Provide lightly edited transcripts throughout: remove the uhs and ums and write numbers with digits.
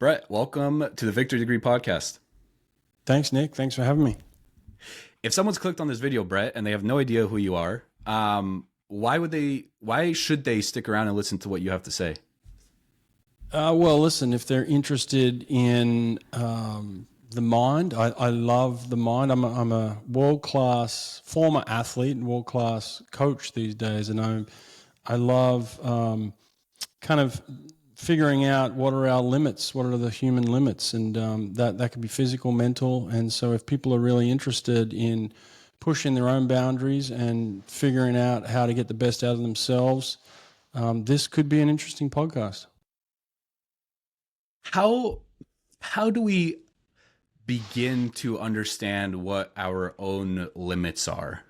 Brett, welcome to the Victory Degree podcast. Thanks, Nick. Thanks for having me. If someone's clicked on this video, Brett, and they have no idea who you are, why should they stick around and listen to what you have to say? Well, listen, if they're interested in the mind, I love the mind. I'm a world-class former athlete and world-class coach these days, and I love kind of figuring out what are our limits, what are the human limits, and that could be physical, mental. And so if people are really interested in pushing their own boundaries and figuring out how to get the best out of themselves, this could be an interesting podcast. How do we begin to understand what our own limits are?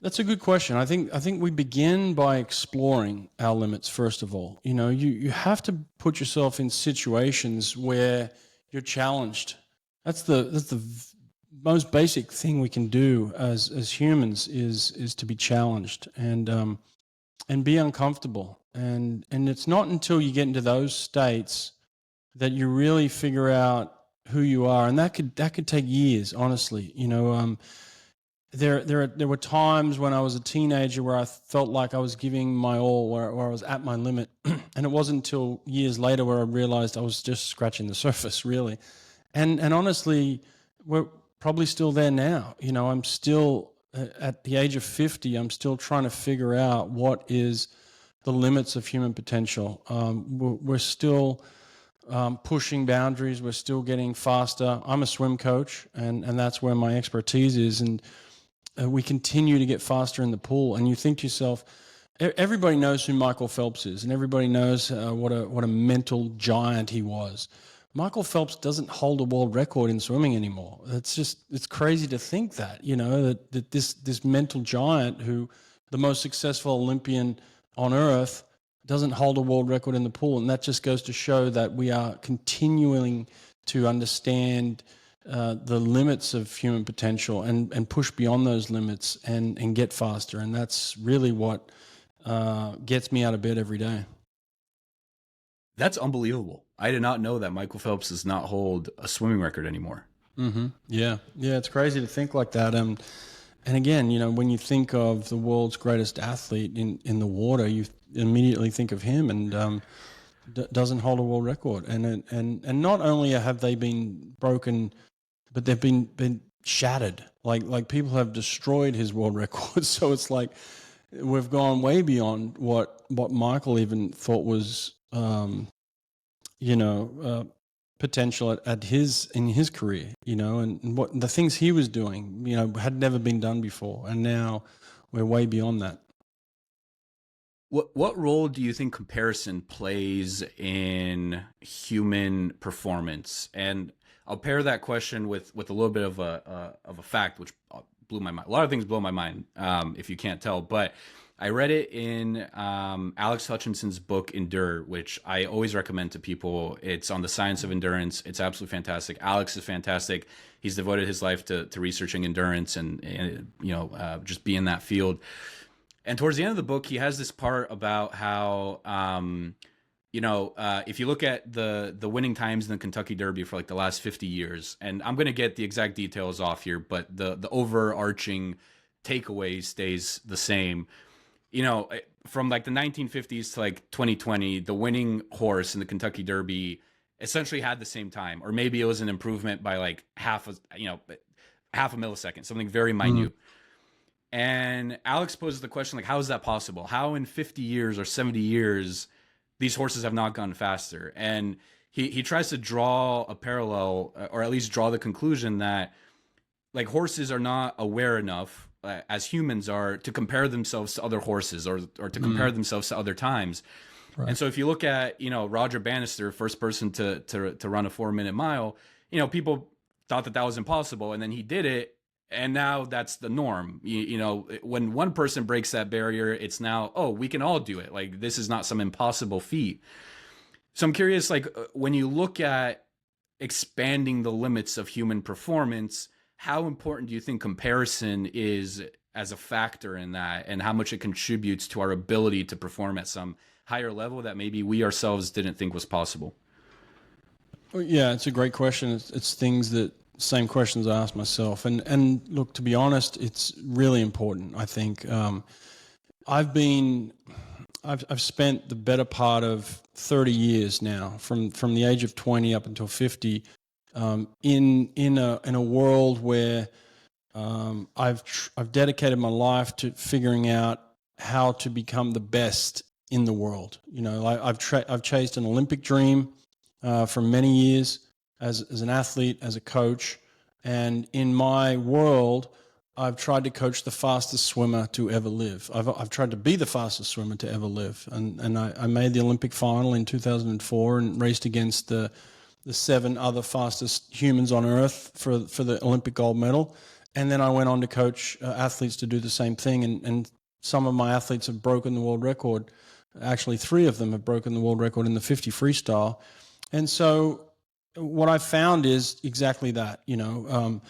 That's a good question. I think we begin by exploring our limits first of all. You know, you have to put yourself in situations where you're challenged. That's the most basic thing we can do as humans is to be challenged and be uncomfortable. And it's not until you get into those states that you really figure out who you are, and that could take years, honestly. You know, there were times when I was a teenager where I felt like I was giving my all, where I was at my limit, and it wasn't until years later where I realized I was just scratching the surface, really. And honestly, we're probably still there now. You know, I'm still at the age of 50. I'm still trying to figure out what is the limits of human potential. We're still pushing boundaries. We're still getting faster. I'm a swim coach, and that's where my expertise is. And we continue to get faster in the pool. And you think to yourself, everybody knows who Michael Phelps is, and everybody knows what a mental giant he was. Michael Phelps doesn't hold a world record in swimming anymore. It's crazy to think that, you know, that this mental giant, who the most successful Olympian on earth, doesn't hold a world record in the pool. And that just goes to show that we are continuing to understand the limits of human potential and push beyond those limits and get faster. And that's really what gets me out of bed every day. That's unbelievable. I did not know that Michael Phelps does not hold a swimming record anymore. Mm-hmm. Yeah, it's crazy to think like that. And again, you know, when you think of the world's greatest athlete in the water, you immediately think of him, and doesn't hold a world record. And not only have they been broken, but they've been shattered. Like people have destroyed his world record. So it's like we've gone way beyond what Michael even thought was, potential in his career, you know, and what the things he was doing, you know, had never been done before, and now we're way beyond that. What role do you think comparison plays in human performance? And I'll pair that question with a little bit of a fact, which blew my mind. A lot of things blow my mind, if you can't tell, but I read it in Alex Hutchinson's book, Endure, which I always recommend to people. It's on the science of endurance. It's absolutely fantastic. Alex is fantastic. He's devoted his life to researching endurance and just be in that field. And towards the end of the book, he has this part about how, if you look at the winning times in the Kentucky Derby for like the last 50 years, and I'm going to get the exact details off here, but the overarching takeaway stays the same. You know, from like the 1950s to like 2020, the winning horse in the Kentucky Derby essentially had the same time, or maybe it was an improvement by like half a millisecond, something very minute. And Alex poses the question, like, how is that possible? How in 50 years or 70 years, these horses have not gone faster? And he tries to draw a parallel, or at least draw the conclusion that like horses are not aware enough, as humans are, to compare themselves to other horses or to compare themselves to other times. Right. And so if you look at, you know, Roger Bannister, first person to run a 4-minute mile, you know, people thought that was impossible, and then he did it. And now that's the norm. You know, when one person breaks that barrier, it's now, oh, we can all do it. Like, this is not some impossible feat. So I'm curious, like, when you look at expanding the limits of human performance, how important do you think comparison is as a factor in that, and how much it contributes to our ability to perform at some higher level that maybe we ourselves didn't think was possible? Well, yeah, it's a great question. It's things that same questions I ask myself. And look, to be honest, it's really important. I think I've been I've spent the better part of 30 years now, from the age of 20 up until 50, in a world where I've dedicated my life to figuring out how to become the best in the world. You know, I've chased an Olympic dream for many years as an athlete, as a coach, and in my world, I've tried to coach the fastest swimmer to ever live. I've tried to be the fastest swimmer to ever live, and I made the Olympic final in 2004 and raced against the 7 other fastest humans on Earth for the Olympic gold medal. And then I went on to coach athletes to do the same thing, and some of my athletes have broken the world record. Actually, 3 of them have broken the world record in the 50 freestyle. And so what I found is exactly that. You know,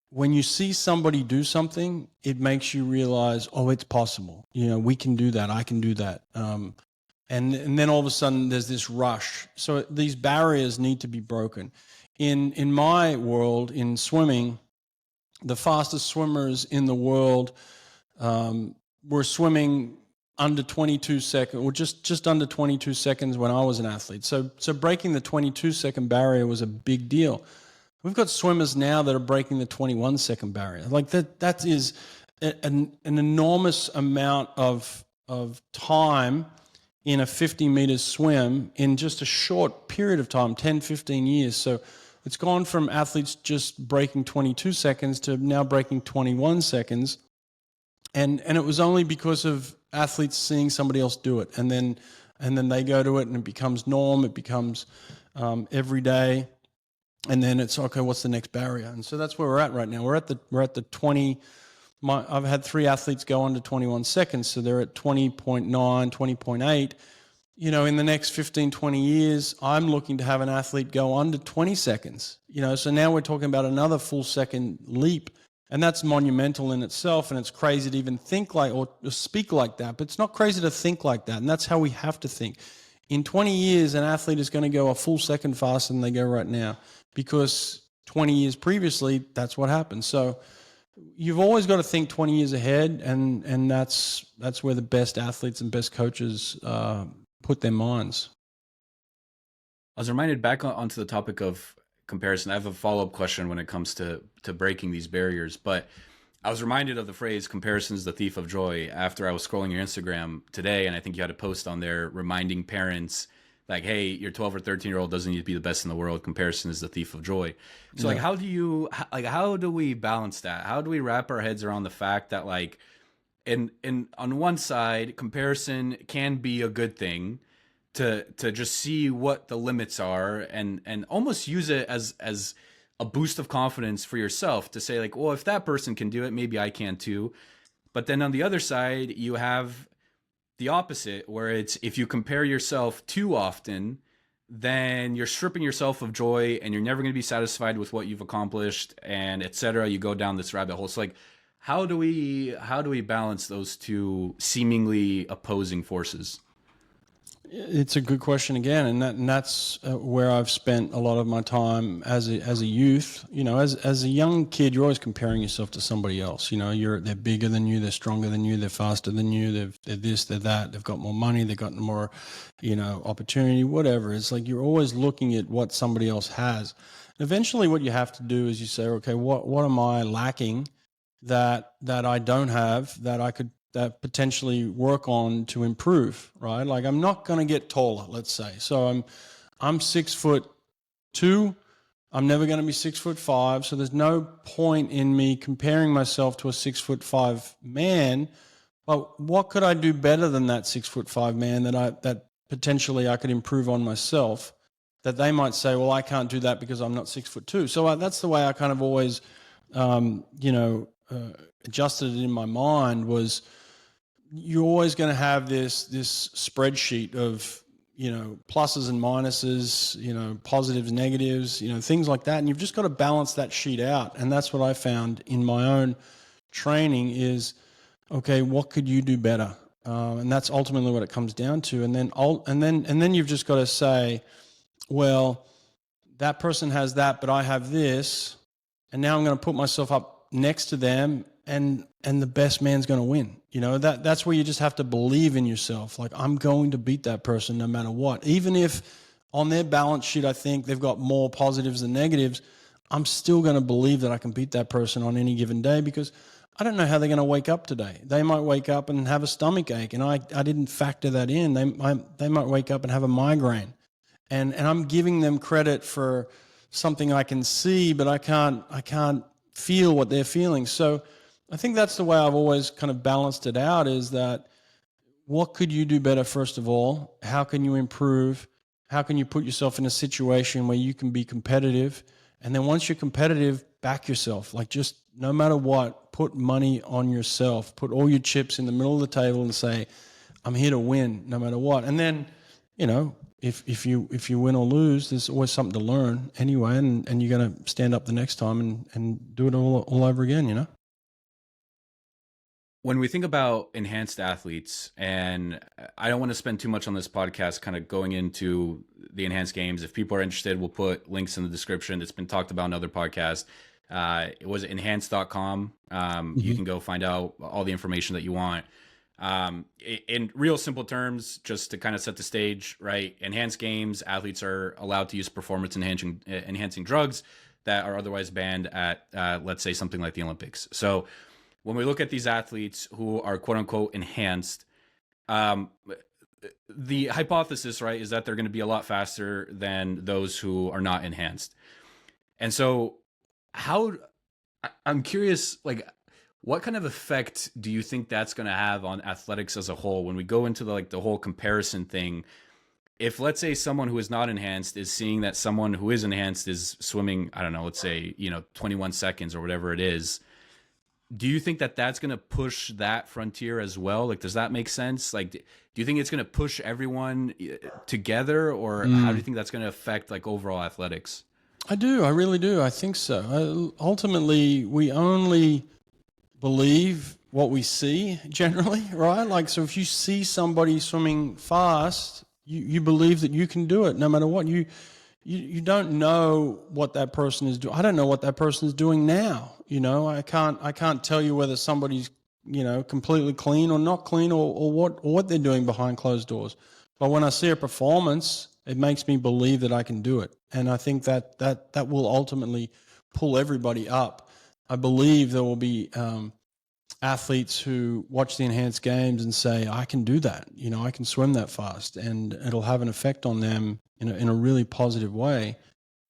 when you see somebody do something, it makes you realize, oh, it's possible. You know, we can do that. I can do that. And then all of a sudden there's this rush. So these barriers need to be broken. In my world, in swimming, the fastest swimmers in the world were swimming under 22 seconds, or just under 22 seconds when I was an athlete. So breaking the 22-second barrier was a big deal. We've got swimmers now that are breaking the 21-second barrier. Like that is an enormous amount of time in a 50-meter swim in just a short period of time, 10, 15 years. So it's gone from athletes just breaking 22 seconds to now breaking 21 seconds. And it was only because of athletes seeing somebody else do it. And then they go to it and it becomes norm, it becomes every day. And then it's, okay, what's the next barrier? And so that's where we're at right now. We're at the 20. I've had 3 athletes go under 21 seconds, so they're at 20.9, 20.8. You know, in the next 15, 20 years, I'm looking to have an athlete go under 20 seconds. You know, so now we're talking about another full second leap, and that's monumental in itself, and it's crazy to even think like or speak like that, but it's not crazy to think like that, and that's how we have to think. In 20 years, an athlete is going to go a full second faster than they go right now, because 20 years previously, that's what happened. So you've always got to think 20 years ahead, and that's where the best athletes and best coaches put their minds. I was reminded back onto the topic of comparison. I have a follow-up question when it comes to breaking these barriers, but I was reminded of the phrase "comparison is the thief of joy" after I was scrolling your Instagram today, and I think you had a post on there reminding parents, like, hey, your 12 or 13-year-old doesn't need to be the best in the world. Comparison is the thief of joy. So, like, how do we balance that? How do we wrap our heads around the fact that, like, in on one side, comparison can be a good thing to just see what the limits are and almost use it as a boost of confidence for yourself to say, like, well, if that person can do it, maybe I can too. But then on the other side, you have the opposite, where it's, if you compare yourself too often, then you're stripping yourself of joy and you're never going to be satisfied with what you've accomplished, and etc. You go down this rabbit hole. So, like, how do we balance those two seemingly opposing forces? It's a good question again, and that's where I've spent a lot of my time as a youth. You know, as a young kid, you're always comparing yourself to somebody else. You know, they're bigger than you, they're stronger than you, they're faster than you, they're this, they're that, they've got more money, they've got more, you know, opportunity, whatever. It's like you're always looking at what somebody else has. Eventually, what you have to do is you say, okay, what am I lacking that I don't have, that I could potentially work on to improve, right? Like, I'm not going to get taller, let's say. So I'm 6'2". I'm never going to be 6'5". So there's no point in me comparing myself to a 6'5" man. But what could I do better than that 6'5" man that potentially I could improve on myself? That they might say, well, I can't do that because I'm not 6'2". So that's the way I kind of always, adjusted it in my mind. Was you're always going to have this spreadsheet of, you know, pluses and minuses, you know, positives, negatives, you know, things like that. And you've just got to balance that sheet out. And that's what I found in my own training is, okay, what could you do better? and that's ultimately what it comes down to. And then you've just got to say, well, that person has that, but I have this, and now I'm going to put myself up next to them, and the best man's going to win. That's where you just have to believe in yourself. Like, I'm going to beat that person no matter what. Even if on their balance sheet I think they've got more positives than negatives, I'm still going to believe that I can beat that person on any given day, because I don't know how they're going to wake up today. They might wake up and have a stomach ache, and I didn't factor that in. They might wake up and have a migraine, and I'm giving them credit for something I can see, but I can't feel what they're feeling. So I think that's the way I've always kind of balanced it out, is that what could you do better, first of all? How can you improve? How can you put yourself in a situation where you can be competitive? And then once you're competitive, back yourself. Like, just no matter what, put money on yourself. Put all your chips in the middle of the table and say, I'm here to win no matter what. And then, if you win or lose, there's always something to learn anyway, and you're going to stand up the next time and do it all over again, When we think about enhanced athletes, and I don't want to spend too much on this podcast kind of going into the enhanced games. If people are interested, we'll put links in the description. It's been talked about in other podcasts. It was enhanced.com. You can go find out all the information that you want. In real simple terms, just to kind of set the stage, right? Enhanced games, athletes are allowed to use performance enhancing drugs that are otherwise banned at, let's say, something like the Olympics. So when we look at these athletes who are quote unquote enhanced, the hypothesis, right, is that they're going to be a lot faster than those who are not enhanced. And so I'm curious, like, what kind of effect do you think that's going to have on athletics as a whole when we go into the whole comparison thing? If, let's say, someone who is not enhanced is seeing that someone who is enhanced is swimming, I don't know, let's say, 21 seconds or whatever it is, do you think that that's going to push that frontier as well? Like, does that make sense? Like, do you think it's going to push everyone together, or how do you think that's going to affect like overall athletics? I do. I really do. I think so. Ultimately, we only believe what we see generally, right? Like, so if you see somebody swimming fast, you believe that you can do it no matter what. You don't know what that person is doing. I don't know what that person is doing now. I can't tell you whether somebody's, completely clean or not clean, or what they're doing behind closed doors. But when I see a performance, it makes me believe that I can do it. And I think that will ultimately pull everybody up. I believe there will be athletes who watch the enhanced games and say, I can do that. I can swim that fast, and it'll have an effect on them in a really positive way.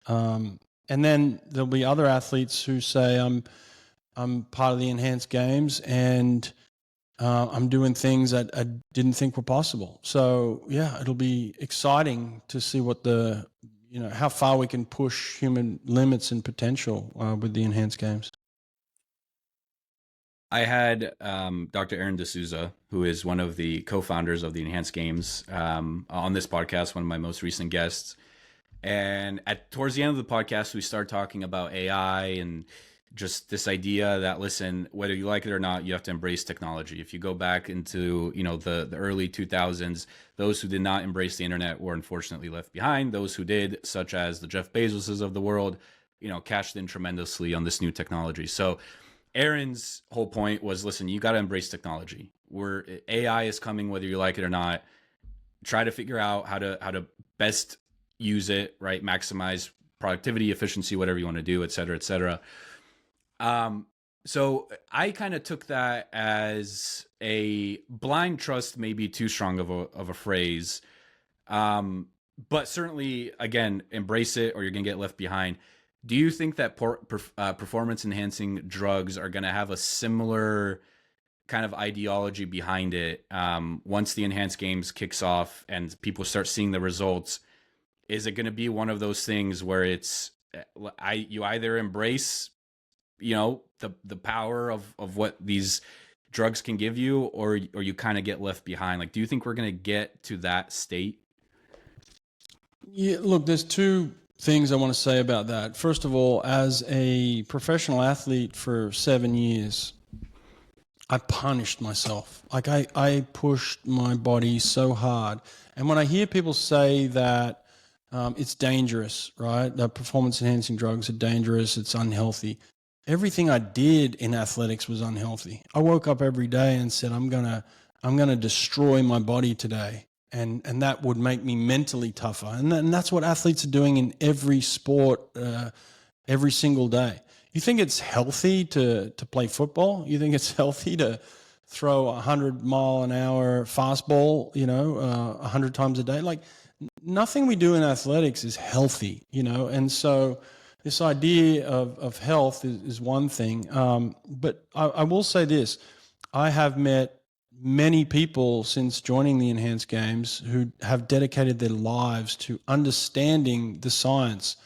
And then there'll be other athletes who say, I'm part of the enhanced games, and I'm doing things that I didn't think were possible. So yeah, it'll be exciting to see what how far we can push human limits and potential with the enhanced games. I had Dr. Aaron D'Souza, who is one of the co-founders of the Enhanced Games, on this podcast, one of my most recent guests. And towards the end of the podcast, we start talking about AI and just this idea that, listen, whether you like it or not, you have to embrace technology. If you go back into the early 2000s, those who did not embrace the internet were unfortunately left behind. Those who did, such as the Jeff Bezoses of the world, cashed in tremendously on this new technology. So Aaron's whole point was, listen, you got to embrace technology. AI is coming, whether you like it or not. Try to figure out how to best use it, right? Maximize productivity, efficiency, whatever you want to do, et cetera, et cetera. So I kind of took that as a blind trust, maybe too strong of a phrase. But certainly, again, embrace it or you're going to get left behind. Do you think that performance enhancing drugs are going to have a similar kind of ideology behind it once the enhanced games kicks off and people start seeing the results? Is it going to be one of those things where you either embrace the power of what these drugs can give you, or you kind of get left behind? Like, do you think we're going to get to that state? Yeah, look, there's two things I want to say about that. First of all, as a professional athlete for 7 years, I punished myself. Like I pushed my body so hard. And when I hear people say that it's dangerous, right? That performance enhancing drugs are dangerous, it's unhealthy. Everything I did in athletics was unhealthy. I woke up every day and said, I'm gonna destroy my body today. And that would make me mentally tougher. And that's what athletes are doing in every sport, every single day. You think it's healthy to play football? You think it's healthy to throw 100-mile-an-hour fastball, 100 times a day? Like nothing we do in athletics is healthy, And so this idea of health is one thing. But I will say this: I have met many people since joining the Enhanced Games who have dedicated their lives to understanding the science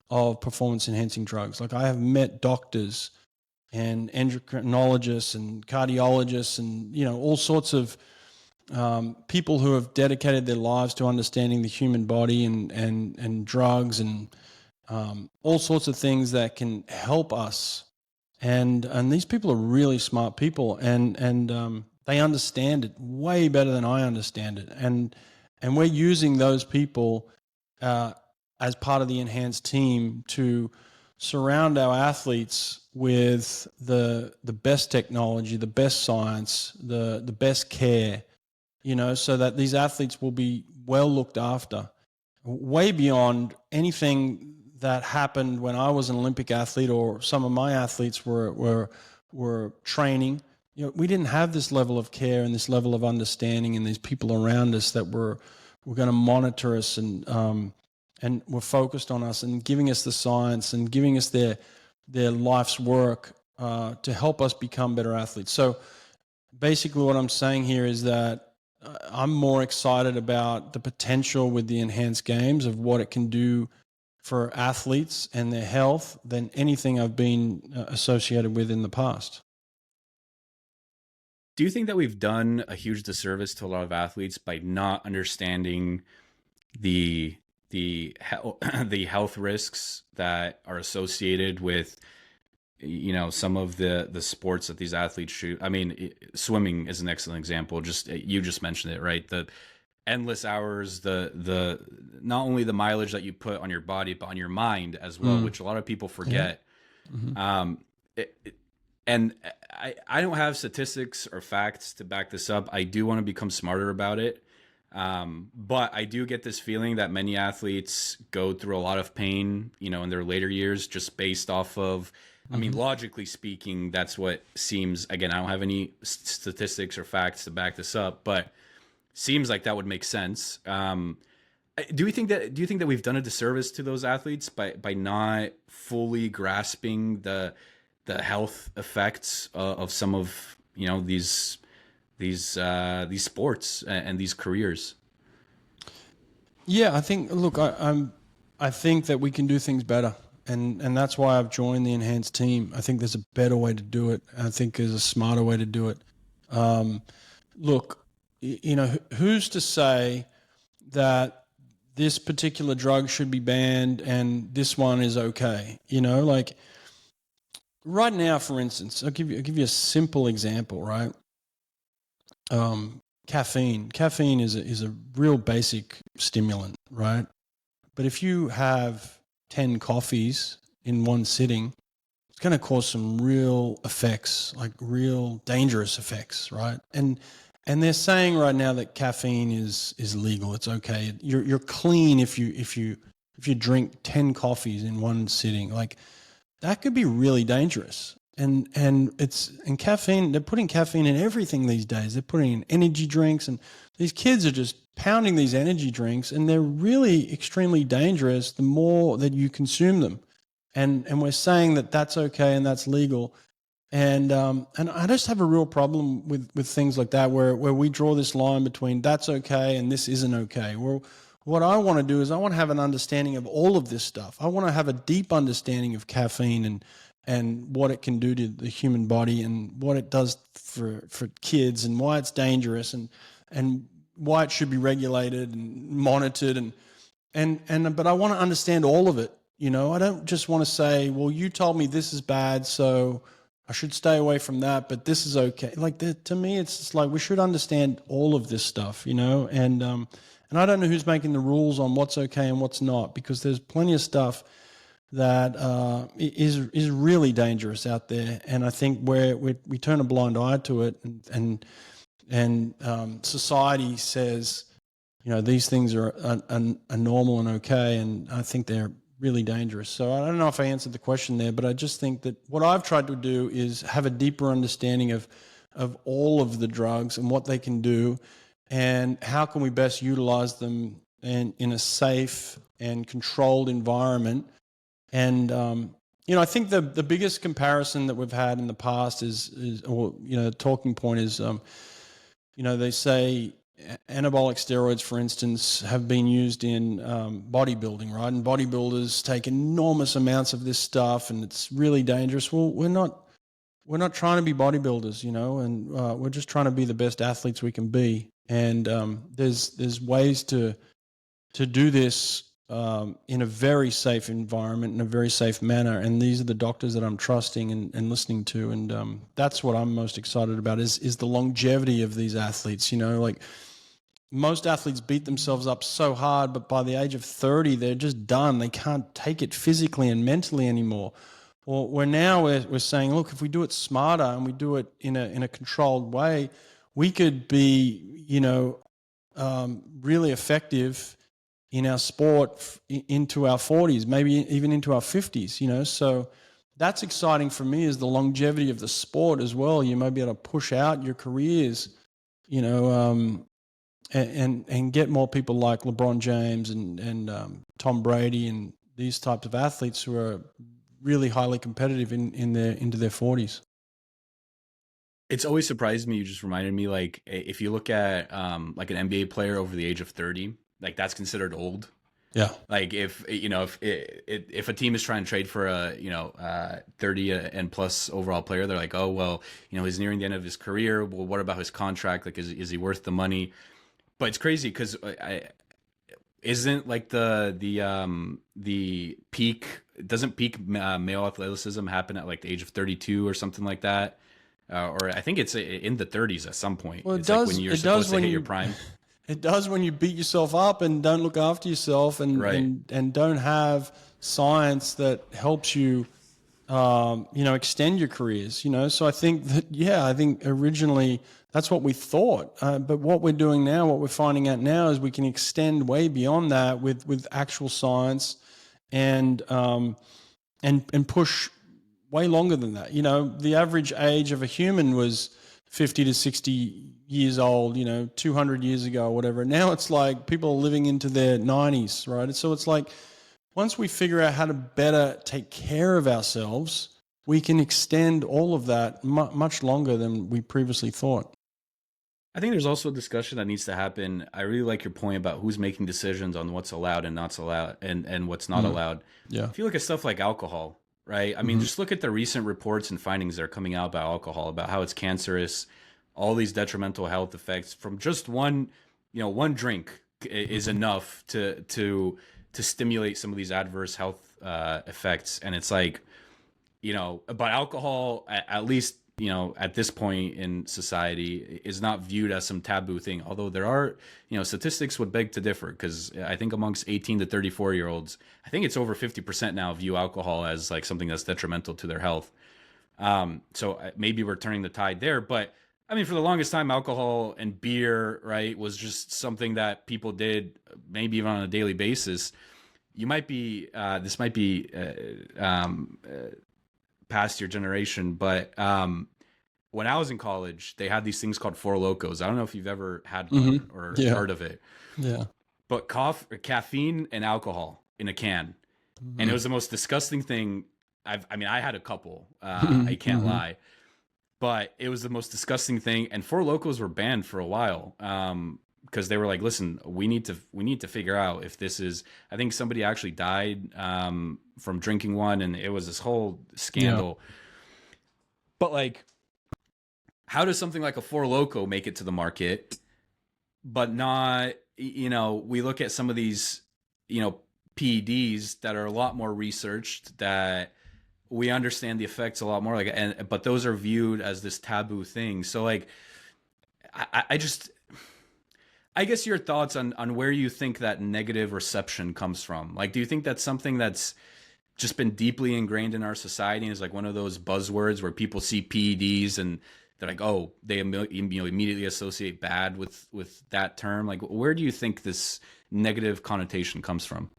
of performance enhancing drugs. Like I have met doctors and endocrinologists and cardiologists and all sorts of people who have dedicated their lives to understanding the human body and drugs and all sorts of things that can help us. And these people are really smart people, and they understand it way better than I understand it. And we're using those people as part of the Enhanced team to surround our athletes with the best technology, the best science, the best care, so that these athletes will be well looked after, way beyond anything that happened when I was an Olympic athlete or some of my athletes were training. We didn't have this level of care and this level of understanding and these people around us that were going to monitor us and were focused on us and giving us the science and giving us their life's work to help us become better athletes. So basically what I'm saying here is that I'm more excited about the potential with the Enhanced Games of what it can do for athletes and their health than anything I've been associated with in the past. Do you think that we've done a huge disservice to a lot of athletes by not understanding the the health risks that are associated with some of the sports that these athletes shoot? I mean, swimming is an excellent example. Just you just mentioned it, right? The endless hours, the not only the mileage that you put on your body but on your mind as well, which a lot of people forget. Yeah. And I don't have statistics or facts to back this up. I do want to become smarter about it. But I do get this feeling that many athletes go through a lot of pain, in their later years, just based off of, I mean, logically speaking, that's what seems, again, I don't have any statistics or facts to back this up, but seems like that would make sense. Do you think that we've done a disservice to those athletes by not fully grasping the health effects of some of these sports and these careers? Yeah, I think. Look, I think that we can do things better, and that's why I've joined the Enhanced team. I think there's a better way to do it. I think there's a smarter way to do it. Look, who's to say that this particular drug should be banned and this one is okay? Like right now, for instance, I'll give you a simple example, right? Caffeine. Caffeine is a real basic stimulant, right? But if you have 10 coffees in one sitting, it's going to cause some real effects, like real dangerous effects, right? And they're saying right now that caffeine is legal. It's okay. You're clean if you drink 10 coffees in one sitting. Like that could be really dangerous. And caffeine, they're putting caffeine in everything these days. They're putting in energy drinks, and these kids are just pounding these energy drinks, and they're really extremely dangerous the more that you consume them. And we're saying that that's okay and that's legal. And I just have a real problem with things like that where we draw this line between that's okay and this isn't okay. Well, what I want to do is I want to have an understanding of all of this stuff. I want to have a deep understanding of caffeine and what it can do to the human body and what it does for kids and why it's dangerous and why it should be regulated and monitored but I want to understand all of it. I don't just want to say, well, you told me this is bad, so I should stay away from that, but this is okay. Like to me, it's just like we should understand all of this stuff, and I don't know who's making the rules on what's okay and what's not, because there's plenty of stuff that is really dangerous out there, and I think we turn a blind eye to it, and society says, these things are normal and okay, and I think they're really dangerous. So I don't know if I answered the question there, but I just think that what I've tried to do is have a deeper understanding of all of the drugs and what they can do, and how can we best utilize them in a safe and controlled environment. And I think the biggest comparison that we've had in the past talking point is, they say anabolic steroids, for instance, have been used in bodybuilding, right? And bodybuilders take enormous amounts of this stuff, and it's really dangerous. Well, we're not trying to be bodybuilders, and we're just trying to be the best athletes we can be. And there's ways to do this in a very safe environment, in a very safe manner. And these are the doctors that I'm trusting and listening to. And that's what I'm most excited about is the longevity of these athletes. Like most athletes beat themselves up so hard, but by the age of 30, they're just done. They can't take it physically and mentally anymore. Well, we're saying, look, if we do it smarter and we do it in a controlled way, we could be, really effective in our sport into our 40s, maybe even into our 50s, So that's exciting for me, is the longevity of the sport as well. You may be able to push out your careers, and get more people like LeBron James and Tom Brady and these types of athletes who are really highly competitive into their 40s. It's always surprised me. You just reminded me, like, if you look at like an NBA player over the age of 30, like that's considered old. Yeah. Like if a team is trying to trade for a 30 and plus overall player, they're like, oh well, he's nearing the end of his career. Well, what about his contract? Like, is he worth the money? But it's crazy because isn't like the peak, doesn't peak male athleticism happen at like the age of 32 or something like that? Or I think it's in the 30s at some point. Well, it's like when you're supposed to hit your prime. It does when you beat yourself up and don't look after yourself, and Right. and don't have science that helps you, extend your careers. So I think that originally that's what we thought, but what we're doing now, what we're finding out now, is we can extend way beyond that with actual science, and push way longer than that. The average age of a human was 50 to 60 years old, 200 years ago or whatever. Now it's like people are living into their 90s, right? So it's like once we figure out how to better take care of ourselves, we can extend all of that much longer than we previously thought. I think there's also a discussion that needs to happen. I really like your point about who's making decisions on what's allowed and not allowed, and what's not allowed. Yeah. If you look at stuff like alcohol, right? I mean, just look at the recent reports and findings that are coming out about alcohol, about how it's cancerous, all these detrimental health effects from just one drink is enough to stimulate some of these adverse health effects. And it's like, but alcohol, at least, at this point in society, is not viewed as some taboo thing. Although there are, statistics would beg to differ, because I think amongst 18 to 34-year-olds, I think it's over 50% now view alcohol as like something that's detrimental to their health. So maybe we're turning the tide there. But I mean, for the longest time, alcohol and beer, right, was just something that people did, maybe even on a daily basis. You might be, this might be past your generation, but when I was in college, they had these things called Four Locos. I don't know if you've ever had one or heard of it. Yeah. But caffeine and alcohol in a can. And it was the most disgusting thing. I had a couple. I can't lie. But it was the most disgusting thing. And Four Locos were banned for a while, because they were like, listen, we need to figure out if this is, I think somebody actually died from drinking one, and it was this whole scandal. Yeah. But like, how does something like a Four Loko make it to the market, but not, we look at some of these, PEDs that are a lot more researched, that we understand the effects a lot more, like, and but those are viewed as this taboo thing. So like, I just, I guess your thoughts on where you think that negative reception comes from. Like, do you think that's something that's just been deeply ingrained in our society and is like one of those buzzwords where people see PEDs and they're like, oh, they immediately associate bad with that term? Like, where do you think this negative connotation comes from?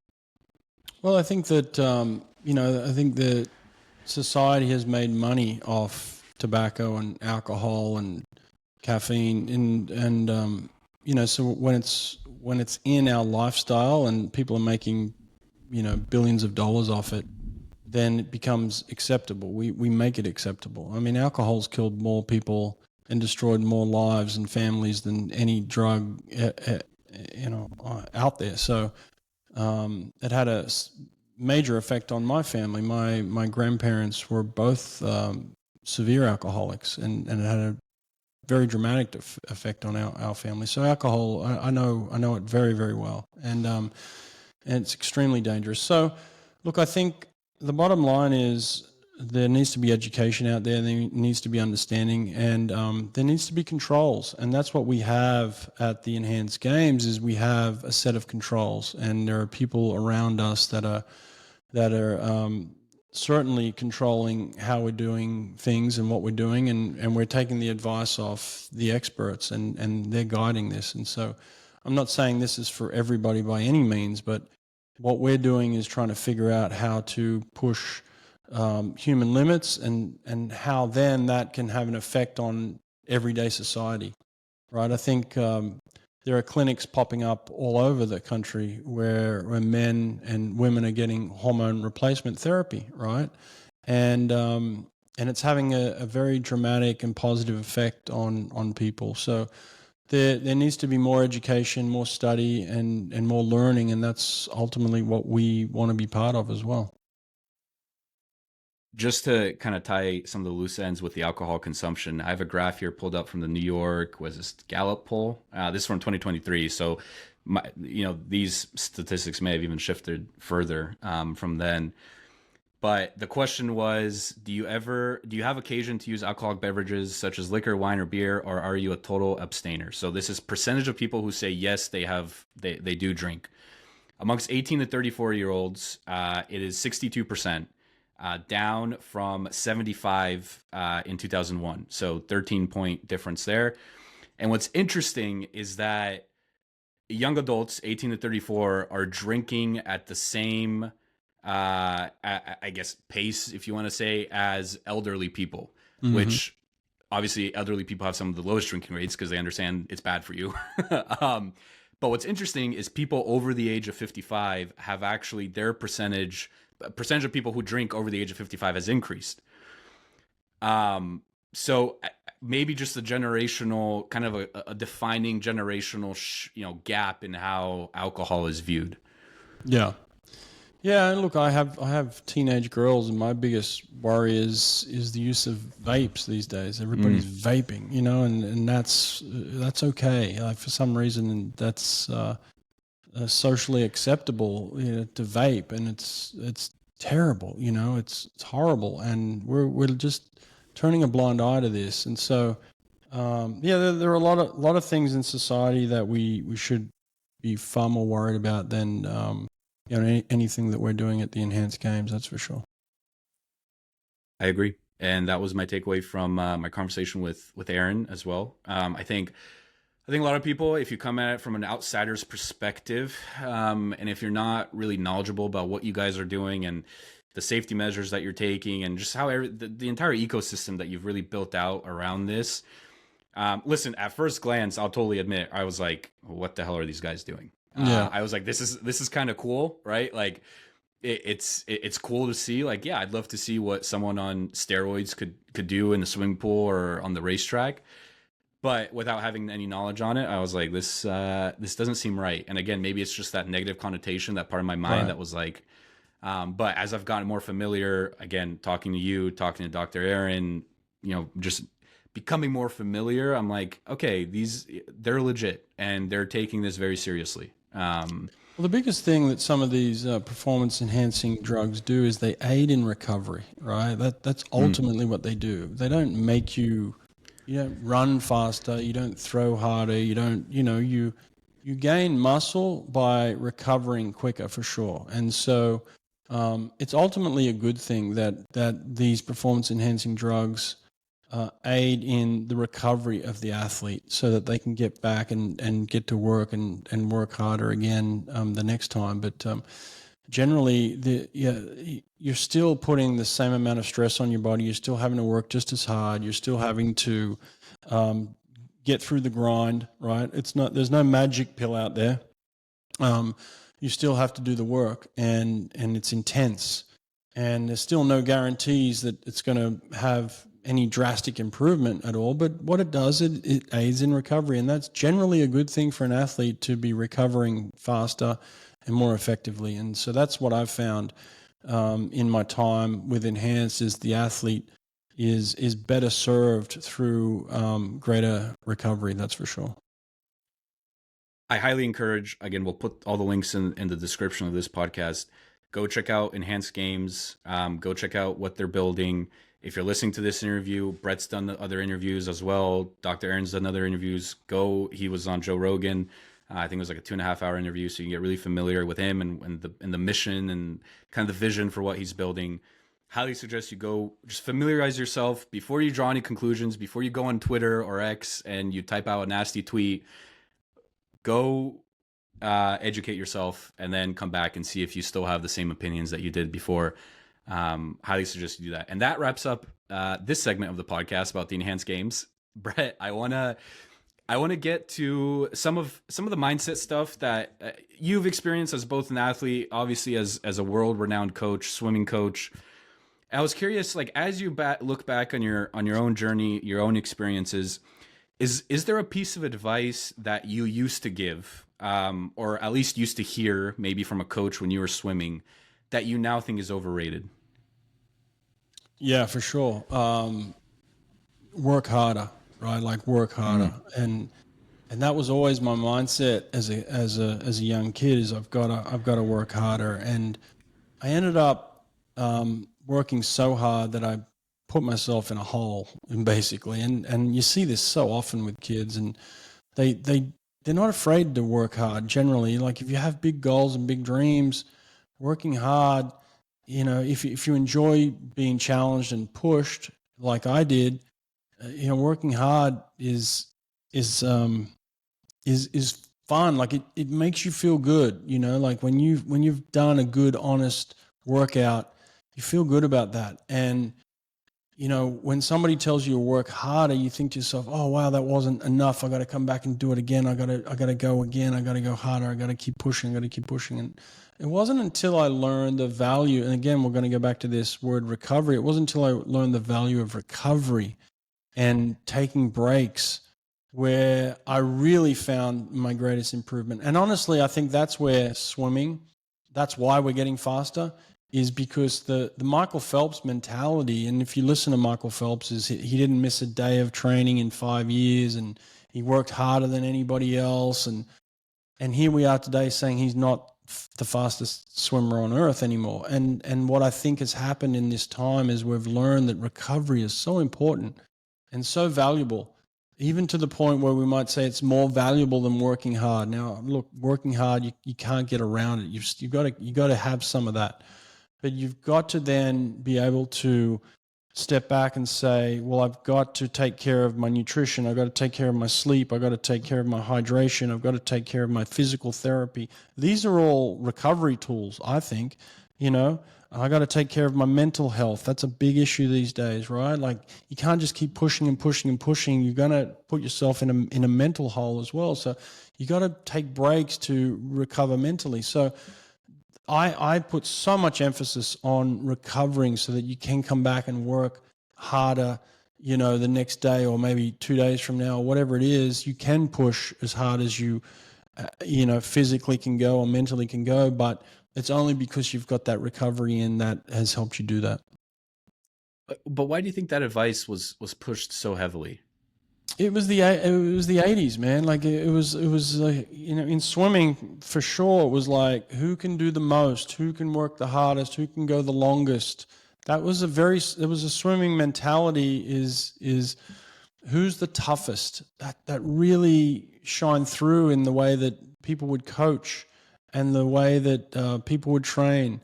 Well, I think that I think that society has made money off tobacco and alcohol and caffeine, and so when it's in our lifestyle and people are making billions of dollars off it, then it becomes acceptable. We make it acceptable. I mean, alcohol's killed more people and destroyed more lives and families than any drug out there. So it had a major effect on my family. My grandparents were both severe alcoholics, and it had a very dramatic effect on our family. So alcohol, I know it very, very well, and it's extremely dangerous. So, look, I think the bottom line is there needs to be education out there. There needs to be understanding, and there needs to be controls. And that's what we have at the Enhanced Games. Is we have a set of controls, and there are people around us that are certainly controlling how we're doing things and what we're doing, and we're taking the advice off the experts, and they're guiding this. And so I'm not saying this is for everybody by any means, but what we're doing is trying to figure out how to push human limits, and how then that can have an effect on everyday society, right? I think there are clinics popping up all over the country where men and women are getting hormone replacement therapy, right? And it's having a very dramatic and positive effect on people. So there needs to be more education, more study, and more learning, and that's ultimately what we want to be part of as well. Just to kind of tie some of the loose ends with the alcohol consumption, I have a graph here pulled up from the New York, was this Gallup poll? This is from 2023. So, these statistics may have even shifted further from then. But the question was, do you have occasion to use alcoholic beverages such as liquor, wine, or beer, or are you a total abstainer? So this is percentage of people who say yes, they do drink. Amongst 18 to 34-year-olds, it is 62%. Down from 75 in 2001. So 13-point difference there. And what's interesting is that young adults, 18 to 34, are drinking at the same, I guess, pace, if you want to say, as elderly people, which obviously elderly people have some of the lowest drinking rates because they understand it's bad for you. But what's interesting is people over the age of 55 have actually their percentage of people who drink over the age of 55 has increased. So maybe just a generational kind of a defining generational, gap in how alcohol is viewed. Yeah. Yeah, and look, I have teenage girls, and my biggest worry is the use of vapes these days. Everybody's vaping, and that's okay. Like, for some reason, that's socially acceptable, to vape, and it's terrible. It's horrible, and we're just turning a blind eye to this. And so, there are a lot of things in society that we should be far more worried about than anything that we're doing at the Enhanced Games. That's for sure. I agree, and that was my takeaway from my conversation with Aaron as well. I think a lot of people, if you come at it from an outsider's perspective, and if you're not really knowledgeable about what you guys are doing and the safety measures that you're taking and just how the entire ecosystem that you've really built out around this, listen, at first glance, I'll totally admit, I was like, what the hell are these guys doing? Yeah. I was like, this is kind of cool, right? Like, it's cool to see. Like, yeah, I'd love to see what someone on steroids could do in the swimming pool or on the racetrack. But without having any knowledge on it, I was like, this doesn't seem right. And again, maybe it's just that negative connotation, that part of my mind Right. that was like, but as I've gotten more familiar, again, talking to you, talking to Dr. Aaron, just becoming more familiar, I'm like, okay, they're legit and they're taking this very seriously. Well, the biggest thing that some of these performance enhancing drugs do is they aid in recovery, right? That's Mm. ultimately what they do. They don't make you, you don't run faster, you don't throw harder, you don't, you gain muscle by recovering quicker for sure. And so it's ultimately a good thing that these performance enhancing drugs aid in the recovery of the athlete so that they can get back and get to work and work harder again the next time. But generally, you're still putting the same amount of stress on your body. You're still having to work just as hard. You're still having to get through the grind, right? There's no magic pill out there. You still have to do the work, and it's intense. And there's still no guarantees that it's going to have any drastic improvement at all. But what it does, it aids in recovery. And that's generally a good thing for an athlete, to be recovering faster and more effectively. And so that's what I've found in my time with Enhanced, is the athlete is better served through greater recovery. That's for sure. I highly encourage, again, we'll put all the links in the description of this podcast. Go check out Enhanced Games. Go check out what they're building. If you're listening to this interview, Brett's done other interviews as well. Dr. Aaron's done other interviews. He was on Joe Rogan. I think it was like a 2.5-hour interview, so you can get really familiar with him and the mission and kind of the vision for what he's building. Highly suggest you go just familiarize yourself before you draw any conclusions, before you go on Twitter or X and you type out a nasty tweet. Go educate yourself and then come back and see if you still have the same opinions that you did before. Highly suggest you do that. And that wraps up this segment of the podcast about the Enhanced Games. Brett, I wanna get to some of the mindset stuff that you've experienced as both an athlete, obviously as a world-renowned coach, swimming coach. I was curious, like, as you look back on your own journey, your own experiences, is there a piece of advice that you used to give, or at least used to hear, maybe from a coach when you were swimming, that you now think is overrated? Yeah, for sure. Work harder, right? Like, work harder, and that was always my mindset as a young kid. Is I've got to work harder, and I ended up working so hard that I put myself in a hole, basically. And you see this so often with kids, and they're not afraid to work hard generally. Like, if you have big goals and big dreams, working hard, if you enjoy being challenged and pushed like I did, working hard is fun. Like, it makes you feel good, like when you've done a good, honest workout, you feel good about that. And when somebody tells you to work harder, you think to yourself, oh, wow, that wasn't enough. I got to come back and do it again. I got to go again. I got to go harder. I got to keep pushing. I got to keep pushing. And it wasn't until I learned the value, and again, we're going to go back to this word recovery. It wasn't until I learned the value of recovery and taking breaks where I really found my greatest improvement. And honestly, I think that's where that's why we're getting faster, is because the Michael Phelps mentality. And if you listen to Michael Phelps, he didn't miss a day of training in 5 years, and he worked harder than anybody else. And here we are today saying he's not the fastest swimmer on earth anymore. And what I think has happened in this time is we've learned that recovery is so important and so valuable, even to the point where we might say it's more valuable than working hard. Now, look, working hard, you can't get around it. You got to have some of that. But you've got to then be able to step back and say, well, I've got to take care of my nutrition. I've got to take care of my sleep. I've got to take care of my hydration. I've got to take care of my physical therapy. These are all recovery tools, I think. I got to take care of my mental health. That's a big issue these days, right? Like, you can't just keep pushing and pushing and pushing. You're going to put yourself in a mental hole as well. So you got to take breaks to recover mentally. So I put so much emphasis on recovering so that you can come back and work harder, the next day or maybe 2 days from now, or whatever it is. You can push as hard as you physically can go or mentally can go, but it's only because you've got that recovery and that has helped you do that. But why do you think that advice was pushed so heavily? It was the 80s, man. Like it was in swimming for sure. It was like who can do the most, who can work the hardest, who can go the longest. That was it was a swimming mentality. Is who's the toughest? That really shined through in the way that people would coach and the way that people would train.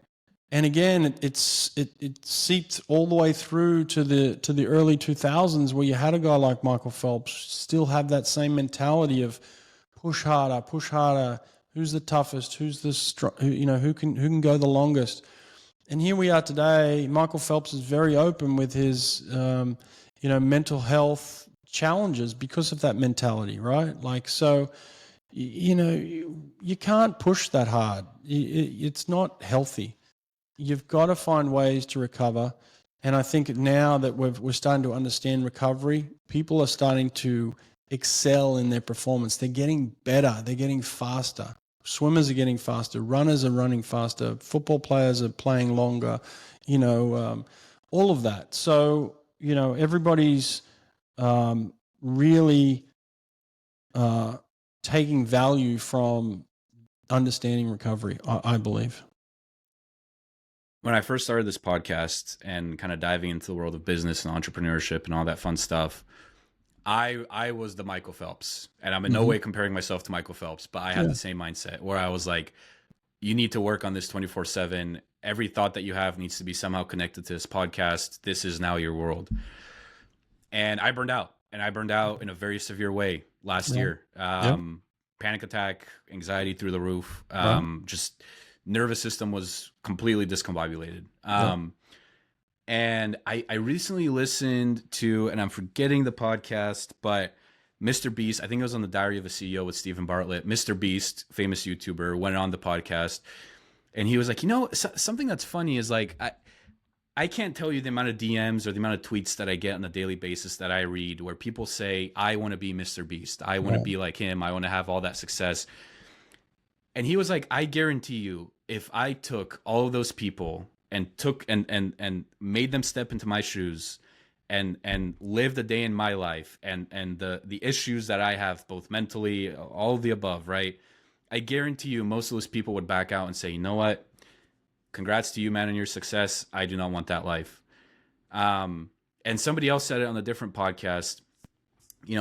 And again, it seeped all the way through to the early 2000s, where you had a guy like Michael Phelps still have that same mentality of push harder. Who's the toughest? Who's the who can go the longest? And here we are today. Michael Phelps is very open with his mental health challenges because of that mentality, right? Like so. You can't push that hard. It's not healthy. You've got to find ways to recover. And I think now that we're starting to understand recovery, people are starting to excel in their performance. They're getting better. They're getting faster. Swimmers are getting faster. Runners are running faster. Football players are playing longer. All of that. So, everybody's really taking value from understanding recovery, I believe. When I first started this podcast and kind of diving into the world of business and entrepreneurship and all that fun stuff, I was the Michael Phelps, and I'm in no way comparing myself to Michael Phelps, but I had the same mindset where I was like, you need to work on this 24/7. Every thought that you have needs to be somehow connected to this podcast. This is now your world. And I burned out, in a very severe way last year. Panic attack, anxiety through the roof, just nervous system was completely discombobulated. And I recently listened to, and I'm forgetting the podcast, but Mr. Beast, I think it was on the Diary of a CEO with Stephen Bartlett. Mr. Beast, famous YouTuber, went on the podcast, and he was like, something that's funny is like, I can't tell you the amount of DMs or the amount of tweets that I get on a daily basis that I read where people say, I want to be Mr. Beast. I want to be like him. I want to have all that success. And he was like, I guarantee you, if I took all of those people and took and made them step into my shoes and lived a day in my life and the issues that I have, both mentally, all of the above, right? I guarantee you most of those people would back out and say, you know what? Congrats to you, man, on your success. I do not want that life. And somebody else said it on a different podcast.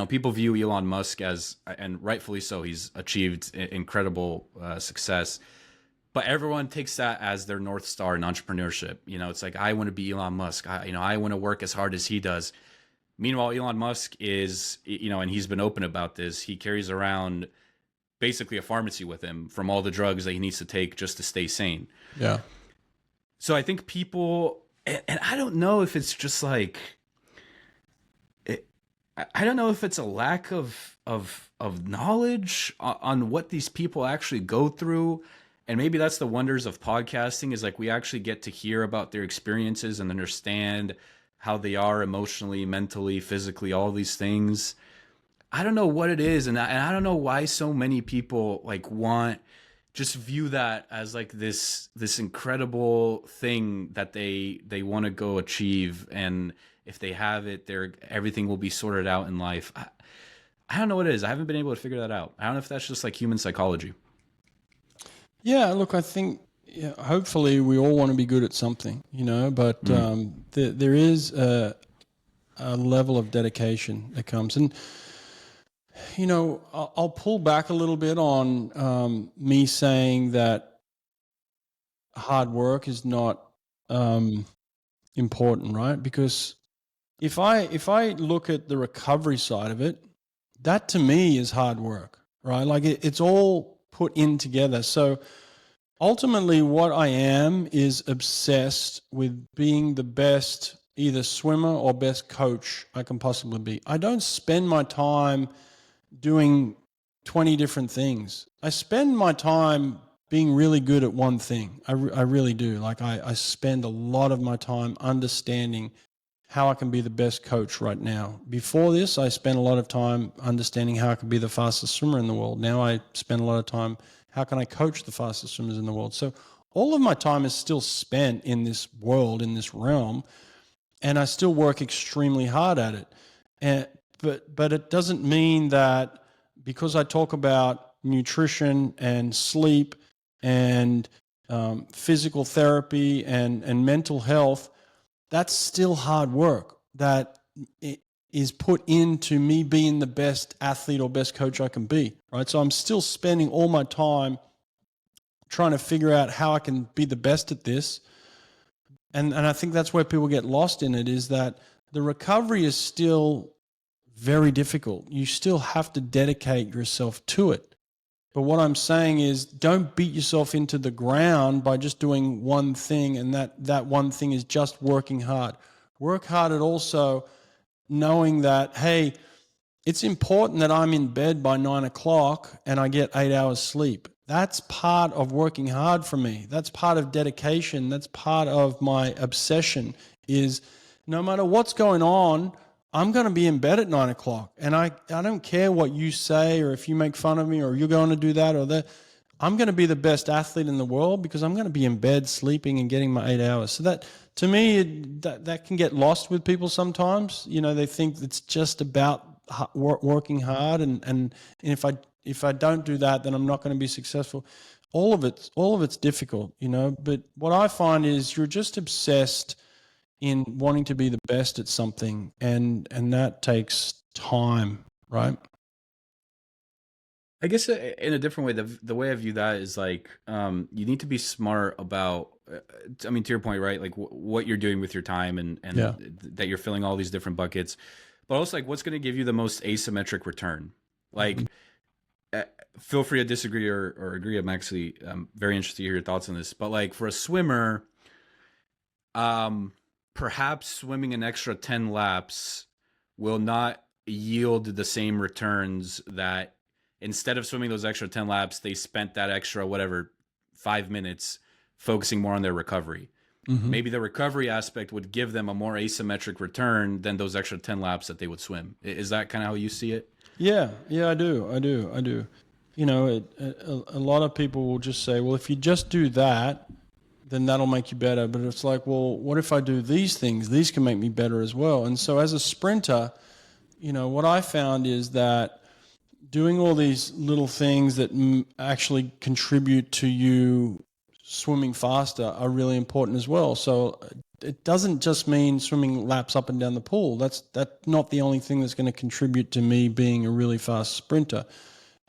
People view Elon Musk as, and rightfully so, he's achieved incredible success, but everyone takes that as their North Star in entrepreneurship. It's like, I want to be Elon Musk. I want to work as hard as he does. Meanwhile, Elon Musk is, and he's been open about this, he carries around basically a pharmacy with him from all the drugs that he needs to take just to stay sane. Yeah. So I think people, and I don't know if it's just like, I don't know if it's a lack of knowledge on what these people actually go through. And maybe that's the wonders of podcasting, is like we actually get to hear about their experiences and understand how they are emotionally, mentally, physically, all these things. I don't know what it is. And I don't know why so many people just view that as like this incredible thing that they want to go achieve. And if they have it, everything will be sorted out in life. I don't know what it is. I haven't been able to figure that out. I don't know if that's just like human psychology. Yeah, look, I think hopefully we all want to be good at something, but there is a level of dedication that comes. And, I'll pull back a little bit on me saying that hard work is not important, right? Because if I look at the recovery side of it, that to me is hard work, right? Like it's all put in together. So ultimately what I am is obsessed with being the best either swimmer or best coach I can possibly be. I don't spend my time doing 20 different things. I spend my time being really good at one thing. I really do. Like I spend a lot of my time understanding how I can be the best coach right now. Before this, I spent a lot of time understanding how I could be the fastest swimmer in the world. Now I spend a lot of time, how can I coach the fastest swimmers in the world? So all of my time is still spent in this world, in this realm, and I still work extremely hard at it. but it doesn't mean that because I talk about nutrition and sleep and physical therapy and mental health, that's still hard work that is put into me being the best athlete or best coach I can be, right? So I'm still spending all my time trying to figure out how I can be the best at this. And I think that's where people get lost in it, is that the recovery is still very difficult. You still have to dedicate yourself to it. But what I'm saying is, don't beat yourself into the ground by just doing one thing, and that one thing is just working hard. Work hard at also knowing that, hey, it's important that I'm in bed by 9 o'clock and I get 8 hours sleep. That's part of working hard for me. That's part of dedication. That's part of my obsession, is no matter what's going on, I'm going to be in bed at 9 o'clock. And I don't care what you say, or if you make fun of me, or you're going to do that or that. I'm going to be the best athlete in the world because I'm going to be in bed sleeping and getting my 8 hours. So that, to me, that can get lost with people sometimes. You know, they think it's just about working hard, and if I don't do that, then I'm not going to be successful. All of it's difficult, you know. But what I find is you're just obsessed in wanting to be the best at something, and that takes time, right? I guess in a different way, the way I view that is like, you need to be smart about, I mean, to your point, right? Like what you're doing with your time, and Yeah. that you're filling all these different buckets, but also like what's going to give you the most asymmetric return. Like, feel free to disagree or agree. I'm actually very interested to hear your thoughts on this. But like for a swimmer, perhaps swimming an extra 10 laps will not yield the same returns that instead of swimming those extra 10 laps, they spent that extra, whatever, 5 minutes focusing more on their recovery. Maybe the recovery aspect would give them a more asymmetric return than those extra 10 laps that they would swim. Is that kind of how you see it? Yeah, I do. You know, a lot of people will just say, well, if you just do that, then that'll make you better. But it's like, well, what if I do these things? These can make me better as well. And so as a sprinter, you know, what I found is that doing all these little things that actually contribute to you swimming faster are really important as well. So it doesn't just mean swimming laps up and down the pool. That's not the only thing that's going to contribute to me being a really fast sprinter.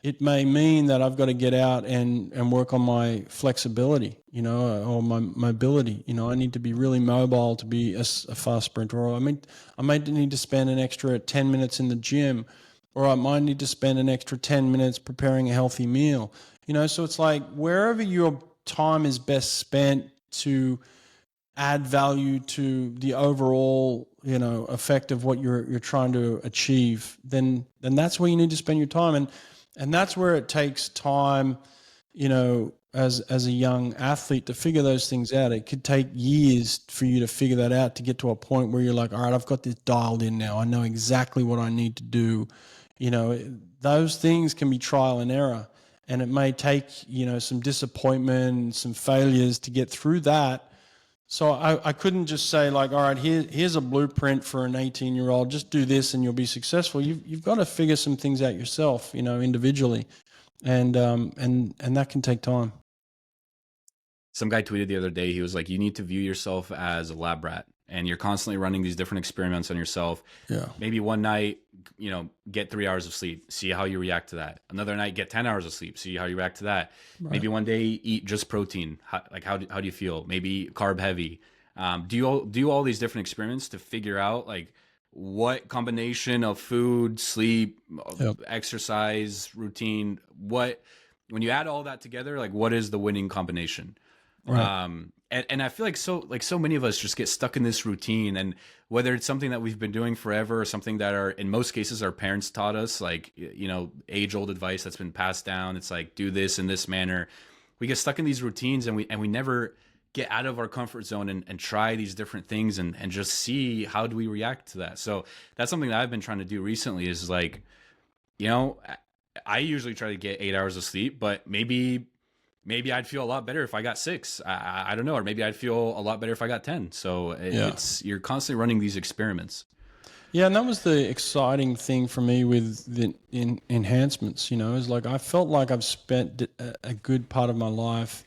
It may mean that I've got to get out and work on my flexibility, you know, or my mobility. You know, I need to be really mobile to be a fast sprinter. Or I might need to spend an extra 10 minutes in the gym, or I might need to spend an extra 10 minutes preparing a healthy meal. You know, so it's like wherever your time is best spent to add value to the overall, you know, effect of what you're trying to achieve, then that's where you need to spend your time. And that's where it takes time, you know, as a young athlete to figure those things out. It could take years for you to figure that out, to get to a point where you're like, all right, I've got this dialed in now. I know exactly what I need to do. You know, those things can be trial and error. And it may take, you know, some disappointment, some failures to get through that. So I couldn't just say like, all right, here's a blueprint for an 18-year-old. Just do this and you'll be successful. You've got to figure some things out yourself, you know, individually, and that can take time. Some guy tweeted the other day, he was like, you need to view yourself as a lab rat, and you're constantly running these different experiments on yourself. Yeah. Maybe one night, you know, get 3 hours of sleep, see how you react to that. Another night, get 10 hours of sleep, see how you react to that. Right. Maybe one day eat just protein. How do you feel? Maybe carb heavy. Do all these different experiments to figure out like what combination of food, sleep, exercise, routine, when you add all that together, like what is the winning combination? Right. And I feel like so many of us just get stuck in this routine, and whether it's something that we've been doing forever or something that in most cases our parents taught us, like, you know, age old advice that's been passed down. It's like, do this in this manner. We get stuck in these routines, and we never get out of our comfort zone and try these different things and just see how do we react to that. So that's something that I've been trying to do recently, is like, you know, I usually try to get 8 hours of sleep, but maybe I'd feel a lot better if I got 6. I don't know. Or maybe I'd feel a lot better if I got 10. So you're constantly running these experiments. Yeah, and that was the exciting thing for me with the enhancements, is like I felt like I've spent a good part of my life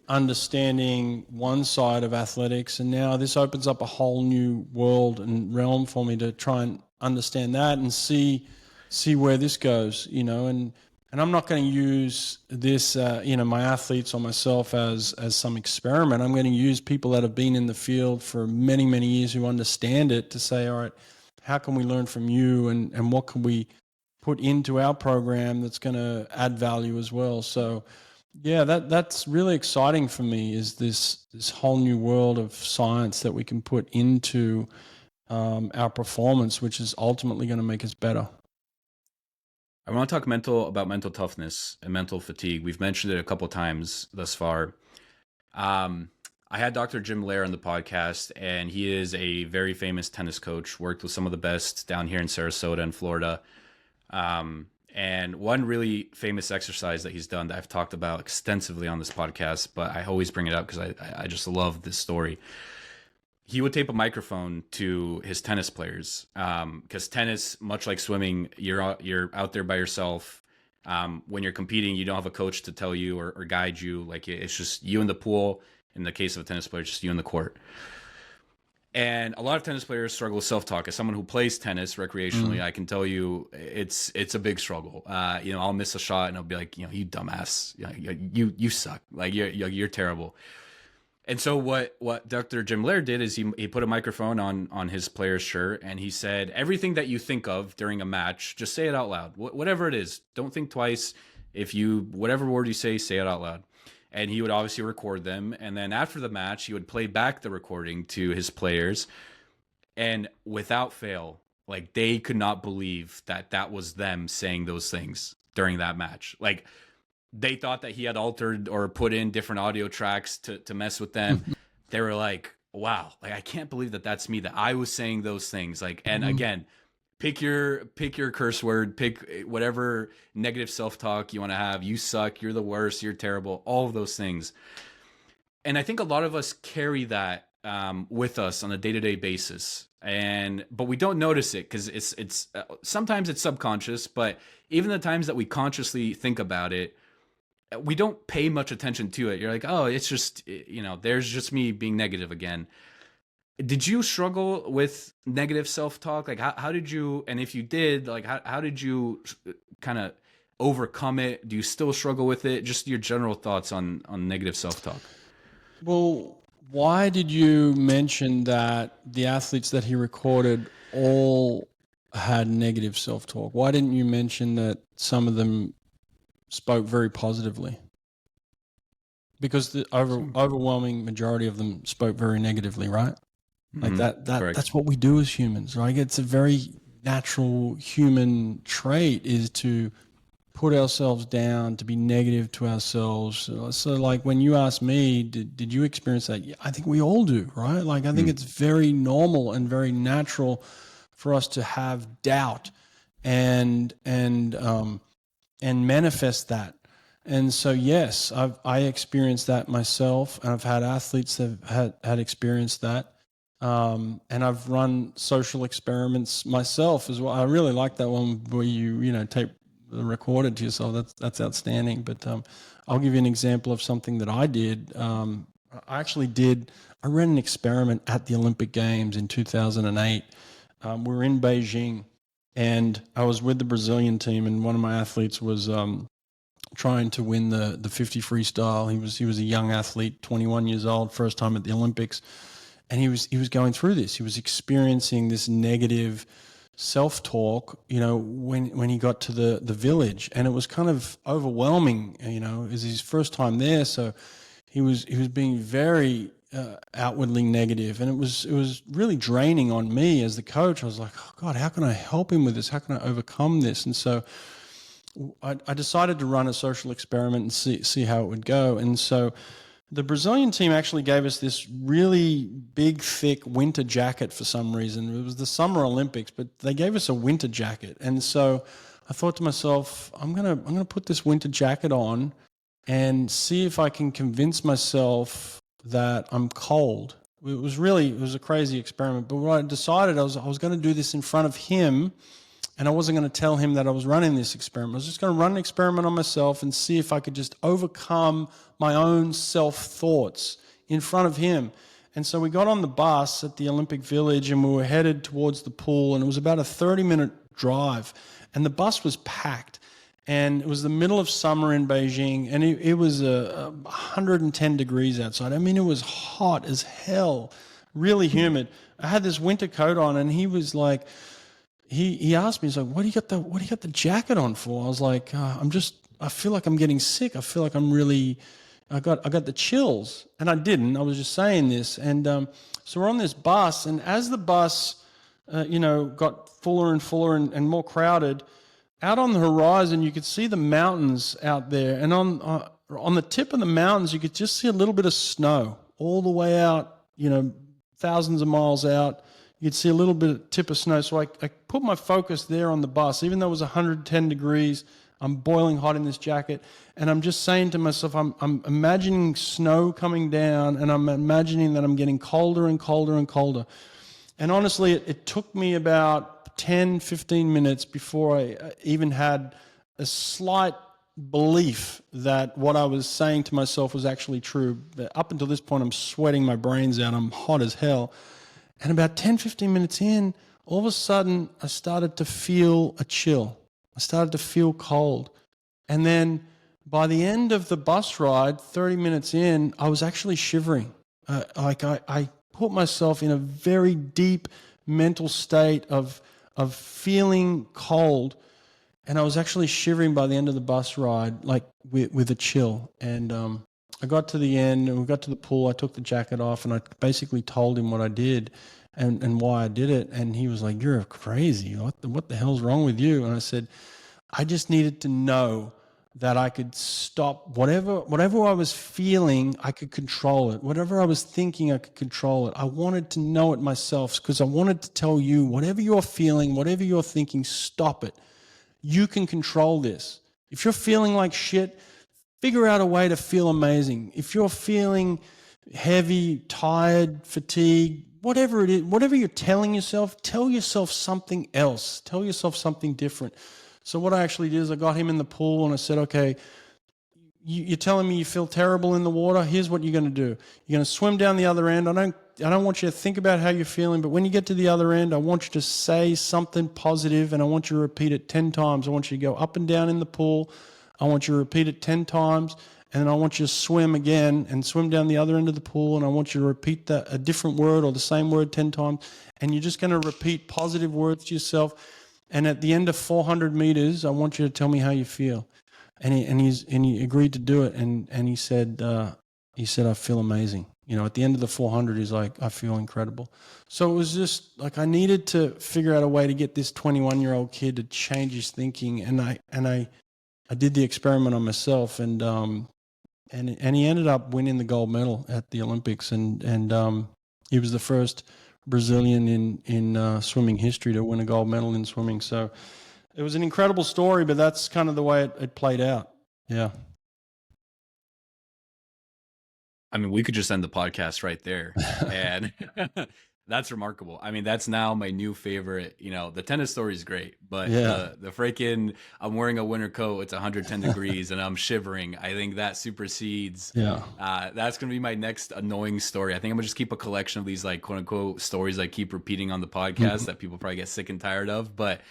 understanding one side of athletics, and now this opens up a whole new world and realm for me to try and understand that and see where this goes, and I'm not going to use this, my athletes or myself as some experiment. I'm going to use people that have been in the field for many, many years who understand it to say, all right, how can we learn from you, and what can we put into our program that's going to add value as well. So yeah, that's really exciting for me, is this whole new world of science that we can put into our performance, which is ultimately going to make us better. I want to talk about mental toughness and mental fatigue. We've mentioned it a couple times thus far. I had Dr. Jim Lair on the podcast, and he is a very famous tennis coach, worked with some of the best down here in Sarasota and Florida. And one really famous exercise that he's done that I've talked about extensively on this podcast, but I always bring it up because I just love this story. He would tape a microphone to his tennis players, because tennis, much like swimming, you're out there by yourself. When you're competing, you don't have a coach to tell you or guide you. Like, it's just you in the pool. In the case of a tennis player, just you in the court. And a lot of tennis players struggle with self-talk. As someone who plays tennis recreationally, I can tell you it's a big struggle. I'll miss a shot and I'll be like, you dumbass, you suck, like you're terrible. And so what Dr. Jim Lair did is he put a microphone on his player's shirt, and he said, everything that you think of during a match, just say it out loud. Whatever it is, don't think twice. Whatever word you say it out loud. And he would obviously record them. And then after the match, he would play back the recording to his players. And without fail, like, they could not believe that was them saying those things during that match. Like, they thought that he had altered or put in different audio tracks to mess with them. They were like, wow, like, I can't believe that's me, that I was saying those things. Like, and again, pick your curse word, pick whatever negative self-talk you want to have. You suck, you're the worst, you're terrible, all of those things. And I think a lot of us carry that with us on a day-to-day basis. But we don't notice it because it's sometimes it's subconscious, but even the times that we consciously think about it, we don't pay much attention to it. You're like, oh, it's just, there's just me being negative again. Did you struggle with negative self-talk? Like, how did you, and if you did, like, how did you kind of overcome it? Do you still struggle with it? Just your general thoughts on negative self-talk. Well, why did you mention that the athletes that he recorded all had negative self-talk? Why didn't you mention that some of them spoke very positively? Because the overwhelming majority of them spoke very negatively, right? Like that's what we do as humans, right? It's a very natural human trait, is to put ourselves down, to be negative to ourselves. So like, when you ask me, did you experience that? I think we all do, right? Like, I think it's very normal and very natural for us to have doubt and manifest that. And so, yes, I experienced that myself, and I've had athletes that have had experienced that. And I've run social experiments myself as well. I really like that one where you tape the recorded to yourself. That's outstanding. But I'll give you an example of something that I did. I ran an experiment at the Olympic Games in 2008. We were in Beijing, and I was with the Brazilian team, and one of my athletes was trying to win the 50 freestyle. He was a young athlete, 21 years old, first time at the Olympics. And he was going through this. He was experiencing this negative self-talk, when he got to the village, and it was kind of overwhelming. It was his first time there, so he was being very outwardly negative, and it was really draining on me as the coach. I was like, oh God, how can I help him with this? How can I overcome this? And so I decided to run a social experiment and see how it would go. And so the Brazilian team actually gave us this really big, thick winter jacket for some reason. It was the Summer Olympics, but they gave us a winter jacket. And so I thought to myself, I'm gonna put this winter jacket on and see if I can convince myself that I'm cold It was a crazy experiment. But what I decided, I was going to do this in front of him, and I wasn't going to tell him that I was running this experiment. I was just going to run an experiment on myself and see if I could just overcome my own self-thoughts in front of him. And so we got on the bus at the Olympic Village, and we were headed towards the pool, and it was about a 30-minute drive, and the bus was packed. And it was the middle of summer in Beijing, and it was 110 degrees outside. I mean, it was hot as hell, really humid. I had this winter coat on, and he was like, he asked me, he's like, what do you got the jacket on for? I was like, I feel like I'm getting sick. I feel like I got the chills, and I didn't. I was just saying this, and so we're on this bus, and as the bus, got fuller and fuller and more crowded. Out on the horizon, you could see the mountains out there, and on the tip of the mountains, you could just see a little bit of snow all the way out, thousands of miles out. You could see a little bit of tip of snow. So I put my focus there on the bus, even though it was 110 degrees. I'm boiling hot in this jacket, and I'm just saying to myself, I'm imagining snow coming down, and I'm imagining that I'm getting colder and colder and colder. And honestly, it took me about 10, 15 minutes before I even had a slight belief that what I was saying to myself was actually true. But up until this point, I'm sweating my brains out. I'm hot as hell. And about 10, 15 minutes in, all of a sudden, I started to feel a chill. I started to feel cold. And then by the end of the bus ride, 30 minutes in, I was actually shivering. I put myself in a very deep mental state of feeling cold, and I was actually shivering by the end of the bus ride, like with a chill. And I got to the end, and we got to the pool. I took the jacket off, and I basically told him what I did and why I did it. And he was like, "You're crazy. What the hell's wrong with you?" And I said, "I just needed to know that I could stop whatever I was feeling, I could control it. Whatever I was thinking, I could control it. I wanted to know it myself because I wanted to tell you, whatever you're feeling, whatever you're thinking, stop it. You can control this. If you're feeling like shit, figure out a way to feel amazing. If you're feeling heavy, tired, fatigued, whatever it is, whatever you're telling yourself, tell yourself something else. Tell yourself something different." So what I actually did is I got him in the pool, and I said, "Okay, you're telling me you feel terrible in the water. Here's what you're going to do. You're going to swim down the other end. I don't want you to think about how you're feeling, but when you get to the other end, I want you to say something positive, and I want you to repeat it 10 times. I want you to go up and down in the pool. I want you to repeat it 10 times, and then I want you to swim again and swim down the other end of the pool, and I want you to repeat a different word or the same word 10 times, and you're just going to repeat positive words to yourself. And at the end of 400 meters, I want you to tell me how you feel." And he agreed to do it. And he said, "I feel amazing." At the end of the 400, he's like, "I feel incredible." So it was just like I needed to figure out a way to get this 21-year-old kid to change his thinking. And I did the experiment on myself, and he ended up winning the gold medal at the Olympics. And he was the first Brazilian in swimming history to win a gold medal in swimming. So it was an incredible story, but that's kind of the way it played out. Yeah. I mean, we could just end the podcast right there. And that's remarkable. I mean, that's now my new favorite. The tennis story is great, but the freaking, I'm wearing a winter coat, it's 110 degrees, and I'm shivering. I think that supersedes. Yeah. That's going to be my next annoying story. I think I'm going to just keep a collection of these, like, quote unquote, stories I keep repeating on the podcast that people probably get sick and tired of. But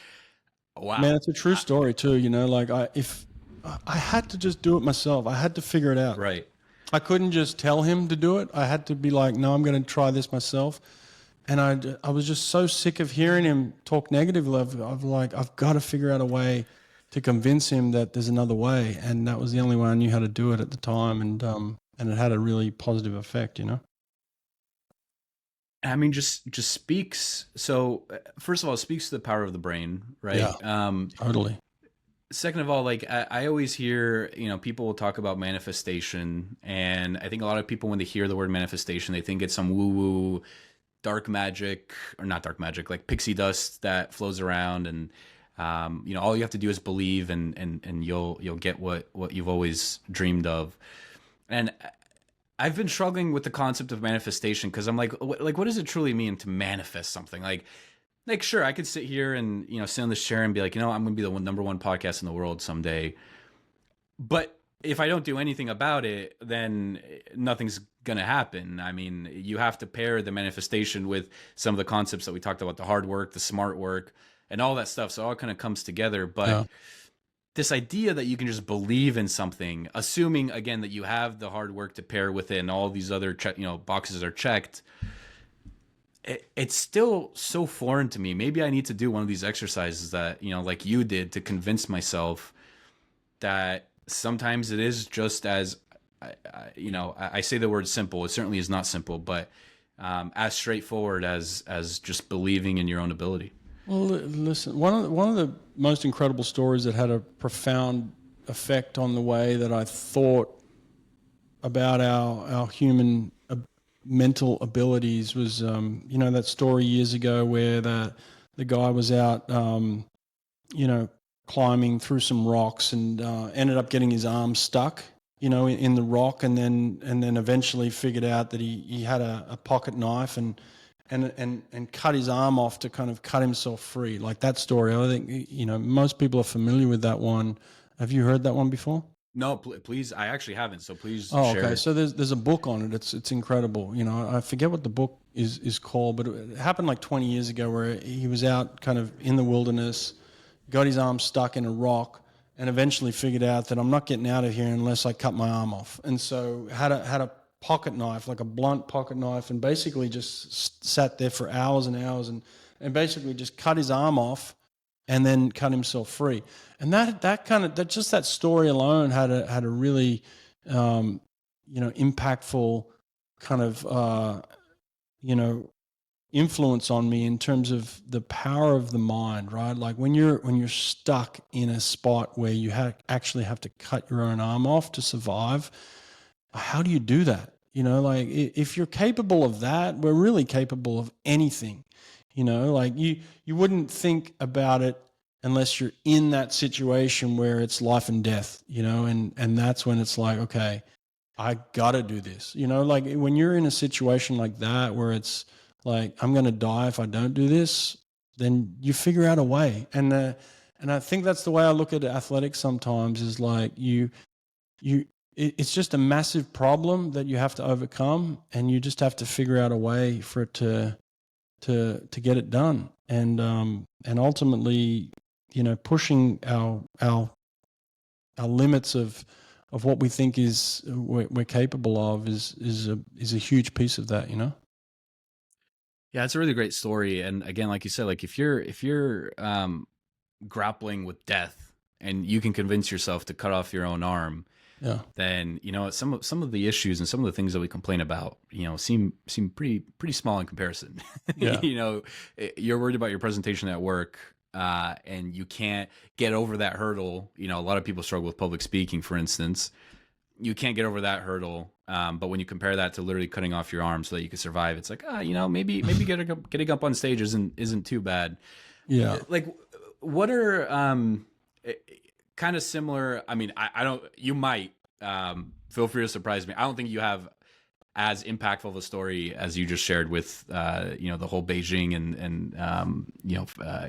wow. Man, it's a true story too. Like if I had to just do it myself, I had to figure it out. Right. I couldn't just tell him to do it. I had to be like, "No, I'm going to try this myself." And I was just so sick of hearing him talk negatively. I've got to figure out a way to convince him that there's another way. And that was the only way I knew how to do it at the time. And it had a really positive effect, I mean, just speaks. So first of all, it speaks to the power of the brain, right? Yeah, totally. Second of all, like I always hear, people will talk about manifestation, and I think a lot of people, when they hear the word manifestation, they think it's some woo-woo dark magic, or not dark magic, like pixie dust that flows around, and all you have to do is believe, and you'll get what you've always dreamed of. And I've been struggling with the concept of manifestation because I'm like, what does it truly mean to manifest something? Like sure, I could sit here and sit on this chair and be like, I'm going to be the number one podcast in the world someday. But if I don't do anything about it, then nothing's going to happen. I mean, you have to pair the manifestation with some of the concepts that we talked about, the hard work, the smart work, and all that stuff. So it all kind of comes together. But this idea that you can just believe in something, assuming again that you have the hard work to pair with it and all these other boxes are checked, it's still so foreign to me. Maybe I need to do one of these exercises that like you did, to convince myself that sometimes it is just as I say the word simple. It certainly is not simple, but as straightforward as just believing in your own ability. Well, listen, one of the most incredible stories that had a profound effect on the way that I thought about our human mental abilities was, that story years ago where the guy was out, climbing through some rocks and ended up getting his arm stuck, in the rock, and then eventually figured out that he had a pocket knife and cut his arm off to kind of cut himself free. Like that story, I think most people are familiar with that one. Have you heard that one before? No, please. I actually haven't. So please. Oh, share okay. it. So there's a book on it. It's incredible. I forget what the book is called, but it happened like 20 years ago where he was out kind of in the wilderness, got his arm stuck in a rock, and eventually figured out that I'm not getting out of here unless I cut my arm off. And so had a pocket knife, like a blunt pocket knife, and basically just sat there for hours and hours and basically just cut his arm off and then cut himself free. And that story alone had a really impactful kind of influence on me in terms of the power of the mind, right? Like when you're stuck in a spot where you actually have to cut your own arm off to survive, how do you do that? Like if you're capable of that, we're really capable of anything. Like you wouldn't think about it unless you're in that situation where it's life and death, and that's when it's like, okay, I gotta do this. Like when you're in a situation like that where it's like, I'm gonna die if I don't do this, then you figure out a way. And I think that's the way I look at athletics sometimes, is like it's just a massive problem that you have to overcome, and you just have to figure out a way for it to get it done. And ultimately, pushing our limits of what we think we're capable of is a huge piece of that. Yeah, it's a really great story. And again, like you said, like if you're grappling with death and you can convince yourself to cut off your own arm, then some of the issues and some of the things that we complain about, seem pretty small in comparison. Yeah. You're worried about your presentation at work, and you can't get over that hurdle. A lot of people struggle with public speaking, for instance. You can't get over that hurdle. But when you compare that to literally cutting off your arm so that you can survive, it's like, maybe getting up on stage isn't too bad. Yeah. Like, what are kind of similar? I mean, I don't. You might feel free to surprise me. I don't think you have as impactful of a story as you just shared with the whole Beijing and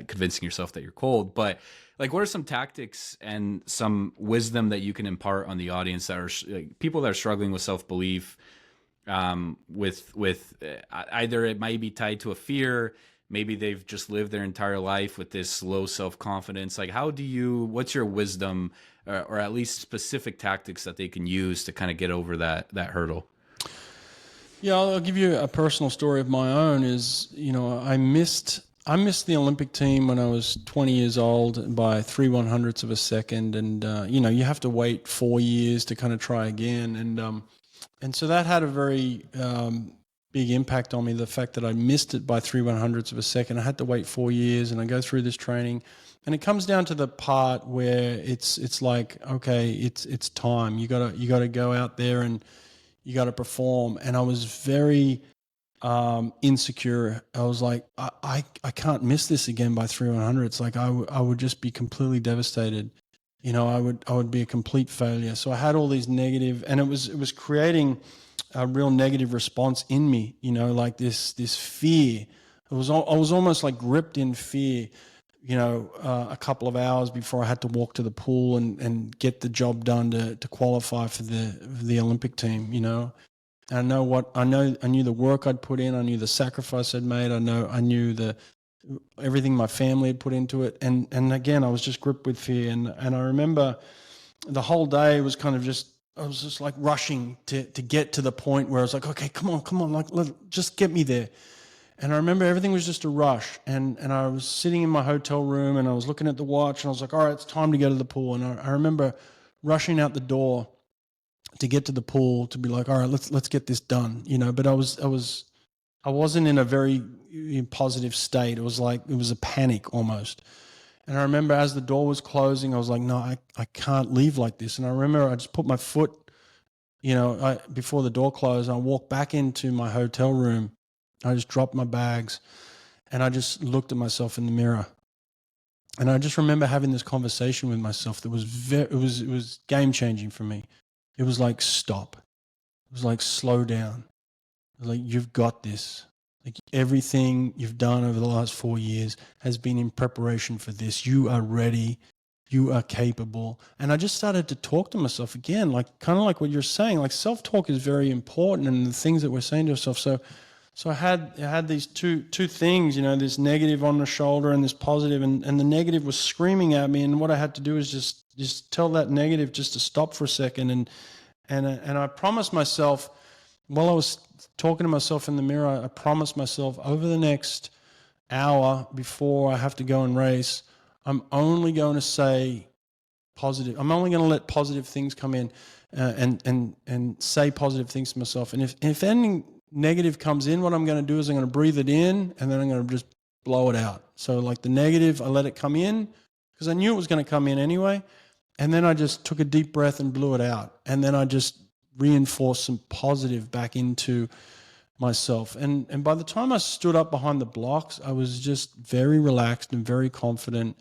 convincing yourself that you're cold. But like, what are some tactics and some wisdom that you can impart on the audience that are people that are struggling with self-belief, with either it might be tied to a fear, maybe they've just lived their entire life with this low self-confidence. Like, what's your wisdom, or at least specific tactics that they can use to kind of get over that hurdle? Yeah, I'll give you a personal story of my own. I missed the Olympic team when I was 20 years old by 3/100ths of a second, and you have to wait 4 years to kind of try again, and so that had a very big impact on me. The fact that I missed it by 3/100ths of a second, I had to wait 4 years, and I go through this training, and it comes down to the part where it's like, okay, it's time. You gotta go out there and you got to perform. And I was very insecure. I was like, I can't miss this again by 3/100ths. Like I would just be completely devastated. I would be a complete failure. So I had all these negative, and it was creating a real negative response in me, like this fear. I was almost like gripped in fear, a couple of hours before I had to walk to the pool and get the job done to qualify for the Olympic team, And I knew the work I'd put in, I knew the sacrifice I'd made, I knew everything my family had put into it. And again, I was just gripped with fear. And I remember the whole day was kind of I was just like rushing to get to the point where I was like, okay, come on, like just get me there. And I remember everything was just a rush. And I was sitting in my hotel room and I was looking at the watch and I was like, all right, it's time to go to the pool. And I remember rushing out the door to get to the pool to be like, all right, let's get this done, But I wasn't in a very positive state. It was a panic almost. And I remember as the door was closing, I was like, no, I can't leave like this. And I remember I just put my foot, before the door closed, I walked back into my hotel room. I just dropped my bags and I just looked at myself in the mirror. And I just remember having this conversation with myself that was it was game changing for me. It was like, stop. It was like, slow down. It was like, you've got this. Like everything you've done over the last 4 years has been in preparation for this. You are ready. You are capable. And I just started to talk to myself again, like kind of like what you're saying. Like self-talk is very important, and the things that we're saying to ourselves. So I had these two things, this negative on the shoulder and this positive, and the negative was screaming at me. And what I had to do is just tell that negative just to stop for a second. And I promised myself, while I was talking to myself in the mirror, I promised myself over the next hour before I have to go and race, I'm only going to say positive. I'm only going to let positive things come in and say positive things to myself. And if anything negative comes in, what I'm going to do is I'm going to breathe it in and then I'm going to just blow it out. So like the negative, I let it come in because I knew it was going to come in anyway. And then I just took a deep breath and blew it out. And then I just reinforced some positive back into myself. And by the time I stood up behind the blocks, I was just very relaxed and very confident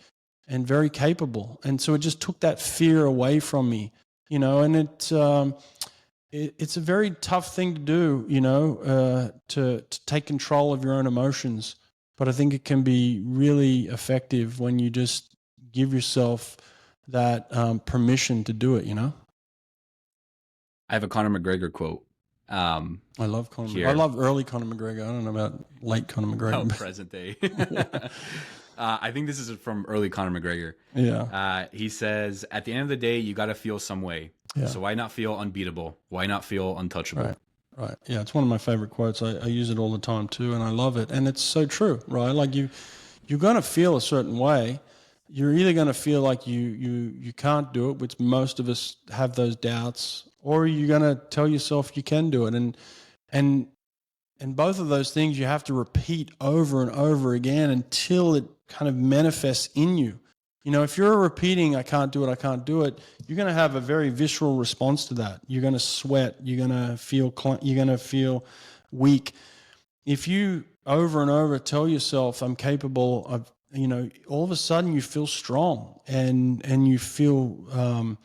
and very capable. And so it just took that fear away from me, and it's a very tough thing to do, to take control of your own emotions. But I think it can be really effective when you just give yourself that permission to do it, I have a Conor McGregor quote. I love Conor McGregor. I love early Conor McGregor. I don't know about late Conor McGregor. Oh, present day. I think this is from early Conor McGregor. Yeah. He says, at the end of the day, you got to feel some way. Yeah. So why not feel unbeatable? Why not feel untouchable? Right. Yeah, it's one of my favorite quotes. I use it all the time too, and I love it. And it's so true, right? Like you're going to feel a certain way. You're either going to feel like you can't do it, which most of us have those doubts, or you're going to tell yourself you can do it. And both of those things you have to repeat over and over again until it kind of manifests in you. If you're repeating, I can't do it, you're going to have a very visceral response to that. You're going to sweat. You're going to feel weak. If you over and over tell yourself, I'm capable of, all of a sudden you feel strong and you feel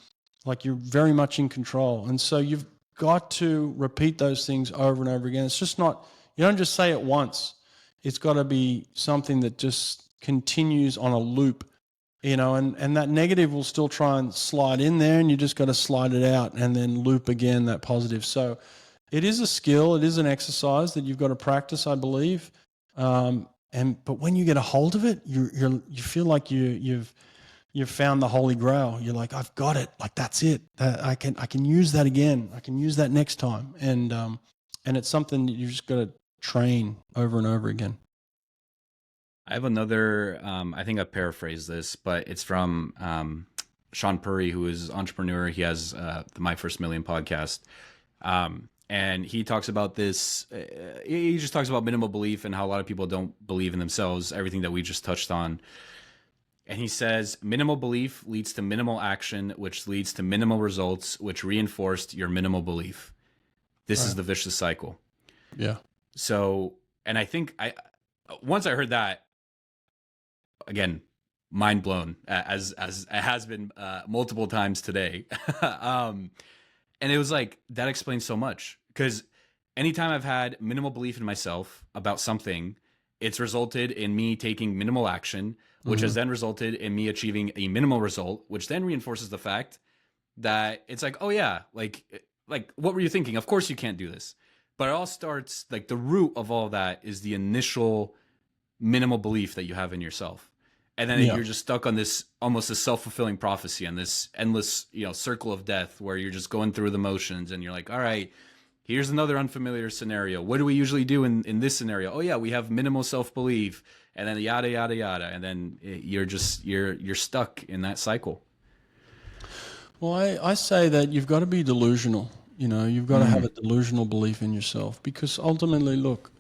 like you're very much in control. And so you've got to repeat those things over and over again. It's just not, you don't just say it once. It's got to be something that just continues on a loop. And that negative will still try and slide in there, and you just got to slide it out and then loop again that positive. So it is a skill. It is an exercise that you've got to practice, I believe. But when you get a hold of it, you feel like you've found the Holy Grail. You're like, I've got it. Like that's it. I can use that again. I can use that next time. And it's something that you just got to train over and over again. I have another, I think I paraphrased this, but it's from Sean Purry, who is an entrepreneur. He has the My First Million podcast. And he talks about this, he just talks about minimal belief and how a lot of people don't believe in themselves, everything that we just touched on. And he says, minimal belief leads to minimal action, which leads to minimal results, which reinforced your minimal belief. This is the vicious cycle. Yeah. So, and I think once I heard that, again, mind blown, as it has been multiple times today. And it was like, that explains so much, because anytime I've had minimal belief in myself about something, it's resulted in me taking minimal action, which has then resulted in me achieving a minimal result, which then reinforces the fact that it's like, oh yeah, like what were you thinking? Of course you can't do this. But it all starts, like, the root of all that is the initial minimal belief that you have in yourself. And then Yeah. you're just stuck on this almost a self-fulfilling prophecy and this endless, circle of death where you're just going through the motions and you're like, all right, here's another unfamiliar scenario. What do we usually do in this scenario? Oh yeah, we have minimal self-belief, and then yada yada yada, and then you're stuck in that cycle. Well, I say that you've got to be delusional. You've got to have a delusional belief in yourself, because ultimately, look,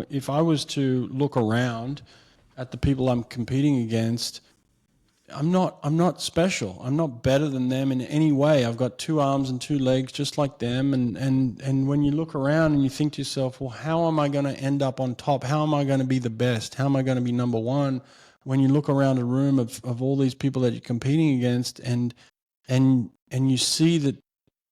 if I was to look around at the people I'm competing against, I'm not special. I'm not better than them in any way. I've got two arms and two legs just like them. And when you look around and you think to yourself, well, how am I going to end up on top? How am I going to be the best? How am I going to be number one? When you look around a room of all these people that you're competing against, and you see that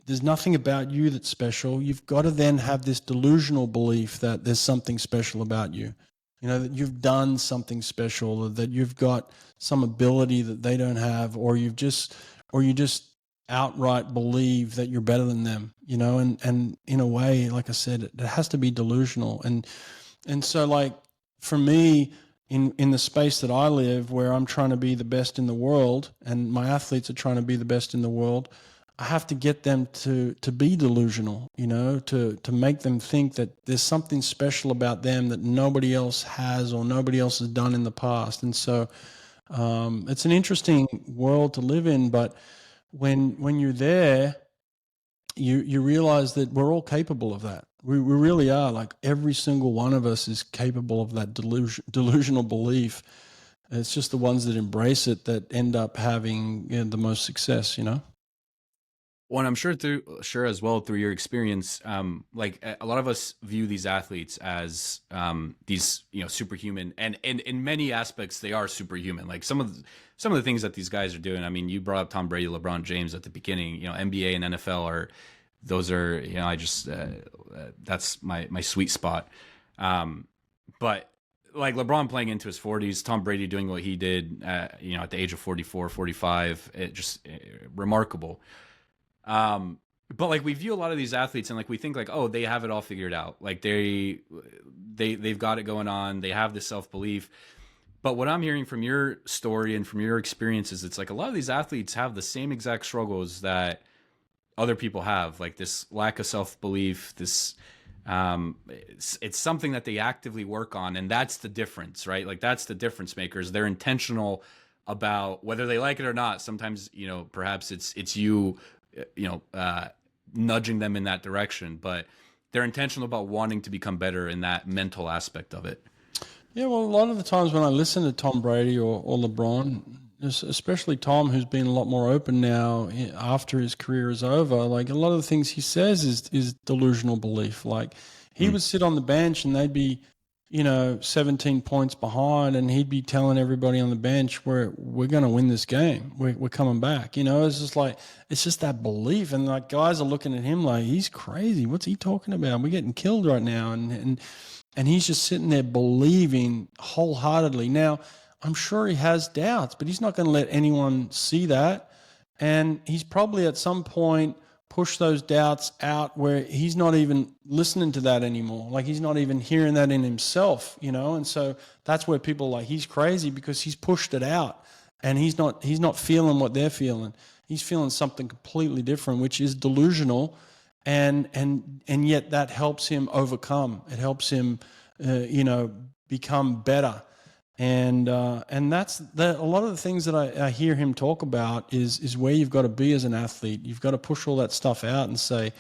there's nothing about you that's special, you've got to then have this delusional belief that there's something special about you. That you've done something special, that you've got some ability that they don't have, or you just outright believe that you're better than them, and in a way, like I said, it has to be delusional. And so, like, for me, in the space that I live, where I'm trying to be the best in the world and my athletes are trying to be the best in the world, I have to get them to be delusional, to make them think that there's something special about them that nobody else has or nobody else has done in the past. And so it's an interesting world to live in, but when you're there, you realize that we're all capable of that. We really are. Like, every single one of us is capable of that delusional belief. It's just the ones that embrace it that end up having the most success. Well, and I'm sure as well through your experience, like a lot of us view these athletes as these, superhuman, and in many aspects they are superhuman. Like some of the things that these guys are doing. I mean, you brought up Tom Brady, LeBron James at the beginning. NBA and NFL are I just that's my sweet spot. But like LeBron playing into his 40s, Tom Brady doing what he did, at the age of 44, 45, it just remarkable. But like we view a lot of these athletes and like we think like, oh, they have it all figured out. Like they've got it going on. They have this self-belief. But what I'm hearing from your story and from your experiences, it's like a lot of these athletes have the same exact struggles that other people have, like this lack of self-belief, this it's something that they actively work on, and that's the difference, right? Like that's the difference makers. They're intentional about whether they like it or not. Sometimes, perhaps it's you nudging them in that direction, but they're intentional about wanting to become better in that mental aspect of it. Yeah, well, a lot of the times when I listen to Tom Brady or LeBron, especially Tom, who's been a lot more open now after his career is over, like a lot of the things he says is delusional belief. Like he would sit on the bench and they'd be, 17 points behind, and he'd be telling everybody on the bench, we're going to win this game. We're coming back. It's just like, it's just that belief. And like guys are looking at him like, he's crazy. What's he talking about? We're getting killed right now. And he's just sitting there believing wholeheartedly. Now, I'm sure he has doubts, but he's not going to let anyone see that. And he's probably at some point push those doubts out where he's not even listening to that anymore. Like he's not even hearing that in himself, And so that's where people are like, he's crazy, because he's pushed it out and he's not feeling what they're feeling. He's feeling something completely different, which is delusional. And yet that helps him overcome. It helps him, become better. And that's a lot of the things that I hear him talk about is where you've got to be as an athlete. You've got to push all that stuff out and say,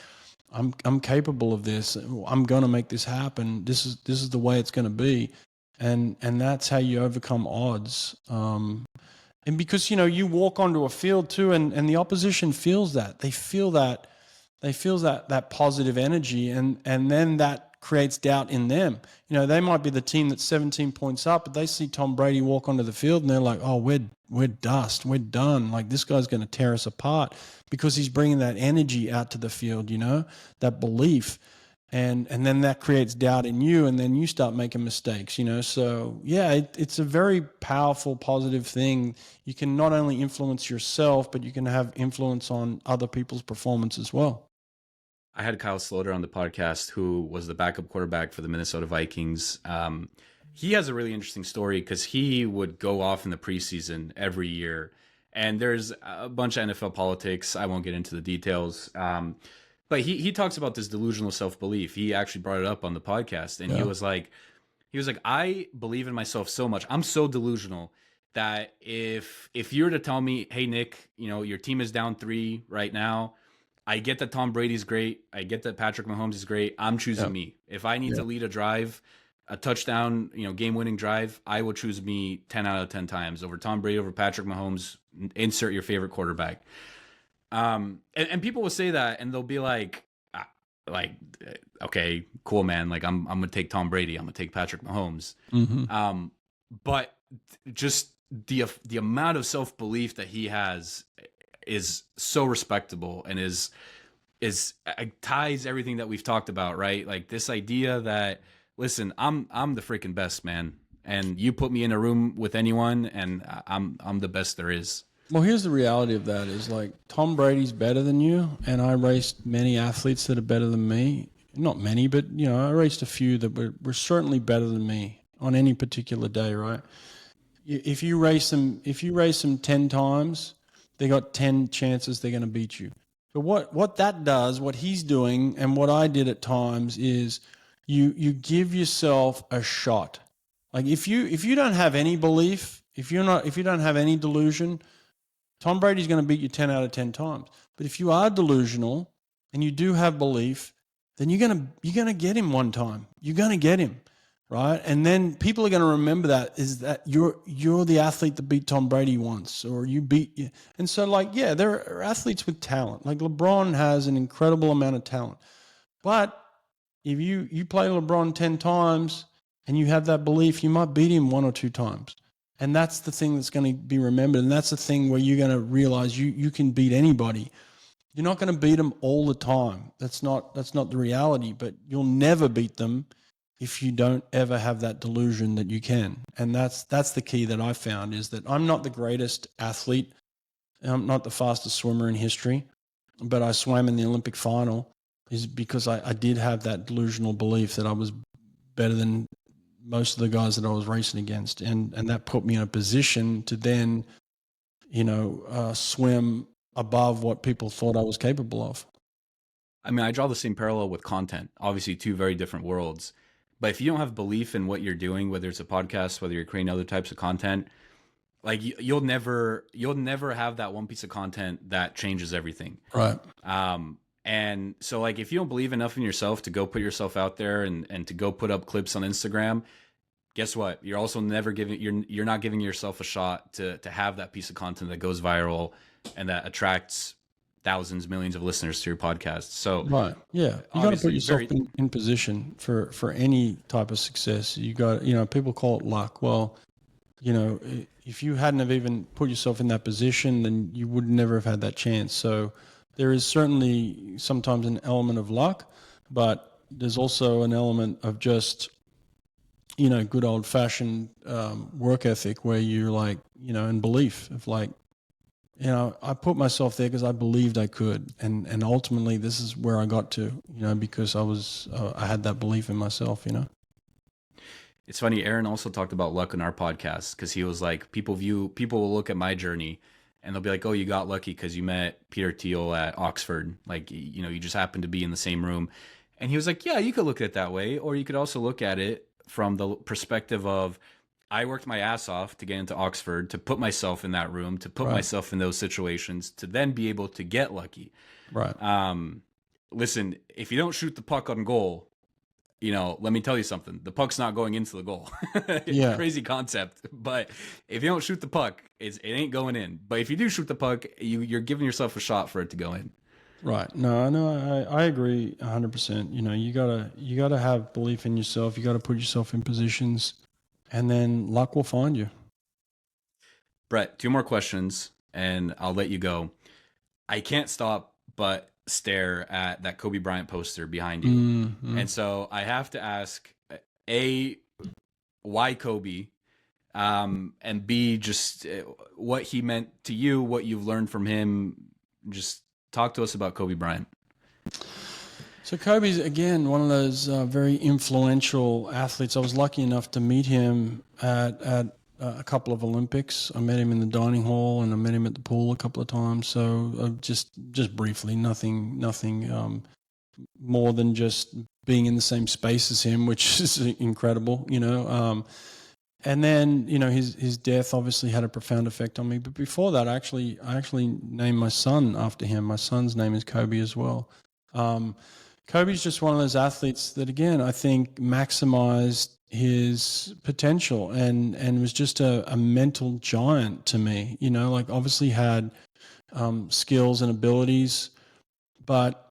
I'm capable of this. I'm going to make this happen. This is the way it's going to be. And that's how you overcome odds. And because, you walk onto a field too, and the opposition feels that. They feel that positive energy, and then that creates doubt in them. They might be the team that's 17 points up, but they see Tom Brady walk onto the field and they're like, oh, we're dust. We're done. Like, this guy's going to tear us apart, because he's bringing that energy out to the field, that belief. And then that creates doubt in you, and then you start making mistakes, So yeah, it's a very powerful, positive thing. You can not only influence yourself, but you can have influence on other people's performance as well. I had Kyle Sloter on the podcast, who was the backup quarterback for the Minnesota Vikings. He has a really interesting story because he would go off in the preseason every year. And there's a bunch of NFL politics. I won't get into the details. But he talks about this delusional self-belief. He actually brought it up on the podcast. And he was like, I believe in myself so much. I'm so delusional that if you were to tell me, hey, Nick, your team is down 3 right now, I get that Tom Brady's great. I get that Patrick Mahomes is great. I'm choosing me. If I need to lead a drive, a touchdown, game-winning drive, I will choose me 10 out of 10 times over Tom Brady, over Patrick Mahomes. Insert your favorite quarterback. And people will say that, and they'll be like, okay, cool, man. Like I'm gonna take Tom Brady. I'm gonna take Patrick Mahomes. Mm-hmm. But just the amount of self-belief that he has is so respectable, and is ties everything that we've talked about, right? Like this idea that, listen, I'm the freaking best, man, and you put me in a room with anyone, and I'm the best there is. Well, here's the reality of that is like Tom Brady's better than you, and I raced many athletes that are better than me. Not many, but I raced a few that were certainly better than me on any particular day, right? If you race them 10 times, they got 10 chances they're going to beat you. But what that does, what he's doing, and what I did at times is you give yourself a shot. Like if you don't have any belief, if you don't have any delusion, Tom Brady's going to beat you 10 out of 10 times. But if you are delusional and you do have belief, then you're going to get him one time. You're going to get him, right? And then people are going to remember that is that you're the athlete that beat Tom Brady once, or you beat. And so there are athletes with talent. Like LeBron has an incredible amount of talent. But if you play LeBron 10 times and you have that belief, you might beat him 1 or 2 times. And that's the thing that's going to be remembered. And that's the thing where you're going to realize you can beat anybody. You're not going to beat them all the time. That's not the reality, but you'll never beat them if you don't ever have that delusion that you can. And that's the key that I found, is that I'm not the greatest athlete. I'm not the fastest swimmer in history, but I swam in the Olympic final is because I did have that delusional belief that I was better than most of the guys that I was racing against. And that put me in a position to then, swim above what people thought I was capable of. I mean, I draw the same parallel with content. Obviously, 2 very different worlds. But if you don't have belief in what you're doing, whether it's a podcast, whether you're creating other types of content, like you'll never have that one piece of content that changes everything. Right. And so like, if you don't believe enough in yourself to go put yourself out there and to go put up clips on Instagram, guess what? You're also never you're not giving yourself a shot to have that piece of content that goes viral and that attracts thousands, millions of listeners to your podcast. So right. Yeah. You got to put yourself in position for any type of success. You got, people call it luck. Well, if you hadn't have even put yourself in that position, then you would never have had that chance. So there is certainly sometimes an element of luck, but there's also an element of just, good old fashioned work ethic where you're like, and belief of like, I put myself there because I believed I could. And ultimately this is where I got to, because I had that belief in myself, It's funny. Aaron also talked about luck in our podcast because he was like, people will look at my journey and they'll be like, oh, you got lucky because you met Peter Thiel at Oxford. Like, you just happened to be in the same room. And he was like, yeah, you could look at it that way. Or you could also look at it from the perspective of, I worked my ass off to get into Oxford, to put myself in that room, to put myself in those situations, to then be able to get lucky. Right. Listen, if you don't shoot the puck on goal, let me tell you something. The puck's not going into the goal. It's a crazy concept. But if you don't shoot the puck, it ain't going in. But if you do shoot the puck, you're giving yourself a shot for it to go in. Right. No, I agree 100%. You gotta have belief in yourself. You got to put yourself in positions, and then luck will find you. Brett, 2 more questions, and I'll let you go. I can't stop but stare at that Kobe Bryant poster behind you. Mm-hmm. And so I have to ask, A, why Kobe? And B, just what he meant to you, what you've learned from him. Just talk to us about Kobe Bryant. So Kobe's, again, one of those very influential athletes. I was lucky enough to meet him at a couple of Olympics. I met him in the dining hall, and I met him at the pool a couple of times. So just briefly, nothing more than just being in the same space as him, which is incredible, and then, his death obviously had a profound effect on me. But before that, I actually named my son after him. My son's name is Kobe as well. Kobe's just one of those athletes that, again, I think maximized his potential and was just a mental giant to me. Like obviously had skills and abilities, but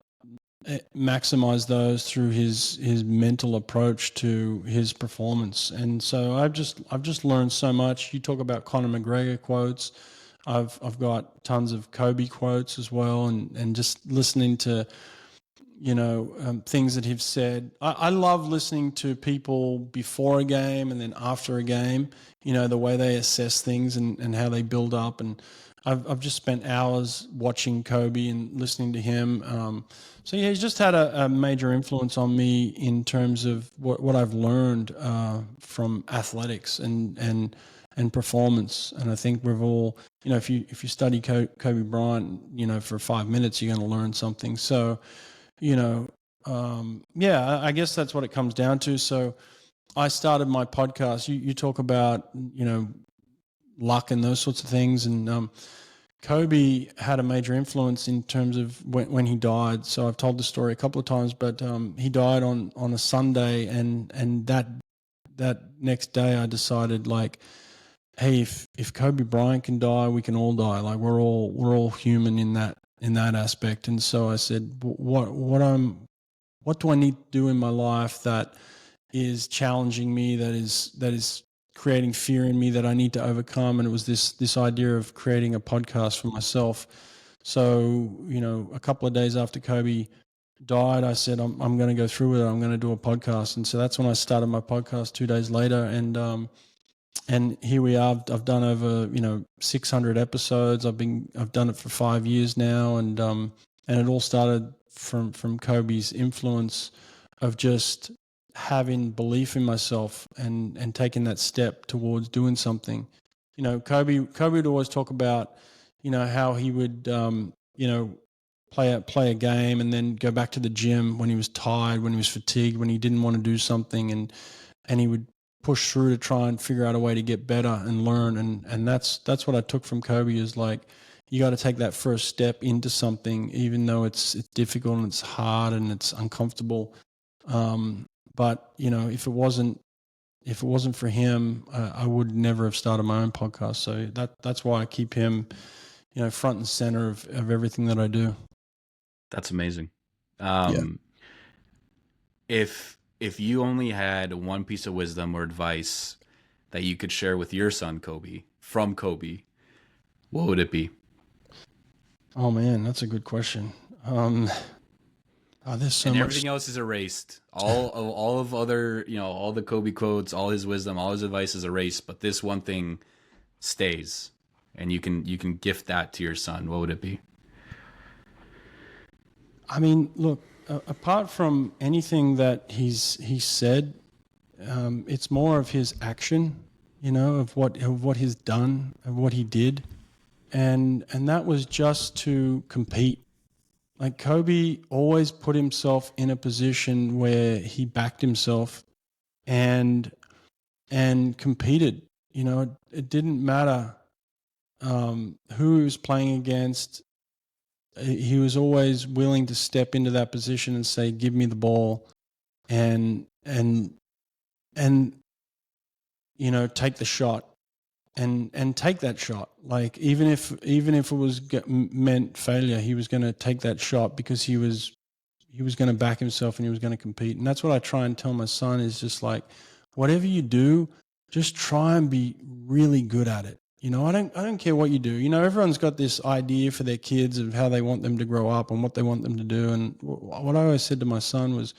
maximize those through his mental approach to his performance. And so I've just learned so much. You talk about Conor McGregor quotes. I've got tons of Kobe quotes as well, and just listening to things that he've said. I love listening to people before a game and then after a game, the way they assess things and how they build up. And I've just spent hours watching Kobe and listening to him. So yeah, he's just had a major influence on me in terms of what I've learned from athletics and performance. And I think we've all, if you study Kobe Bryant, for 5 minutes, you're going to learn something. So, I guess that's what it comes down to. So I started my podcast. You talk about, luck and those sorts of things. And Kobe had a major influence in terms of when he died. So I've told the story a couple of times, but he died on a Sunday, and that next day I decided, like, hey, if Kobe Bryant can die, we can all die. Like we're all human in that aspect. And so I said, what do I need to do in my life that is challenging me, that is creating fear in me that I need to overcome? And it was this idea of creating a podcast for myself. So, a couple of days after Kobe died, I said, I'm going to go through with it. I'm going to do a podcast. And so that's when I started my podcast 2 days later. And here we are. I've done over 600 episodes. I've done it for 5 years now, and it all started from Kobe's influence of just having belief in myself and taking that step towards doing something. Kobe would always talk about how he would play a game and then go back to the gym when he was tired, when he was fatigued, when he didn't want to do something, and he would push through to try and figure out a way to get better and learn. And that's what I took from Kobe, is like, you got to take that first step into something, even though it's difficult and it's hard and it's uncomfortable. But if it wasn't for him, I would never have started my own podcast. So that's why I keep him, front and center of everything that I do. That's amazing. If you only had one piece of wisdom or advice that you could share with your son, Kobe, from Kobe, what would it be? Oh man, that's a good question. There's so and much. Everything else is erased. All of other, all the Kobe quotes, all his wisdom, all his advice is erased. But this one thing stays, and you can gift that to your son. What would it be? I mean, look. Apart from anything that he said, it's more of his action, of what he's done, of what he did, and that was just to compete. Like Kobe always put himself in a position where he backed himself and competed. It didn't matter who he was playing against. He was always willing to step into that position and say, "Give me the ball," and take the shot, and take that shot. Like even if it was meant failure, he was going to take that shot because he was going to back himself and he was going to compete. And that's what I try and tell my son, is just like, whatever you do, just try and be really good at it. You know, I don't care what you do. You know, everyone's got this idea for their kids of how they want them to grow up and what they want them to do. And what I always said to my son was,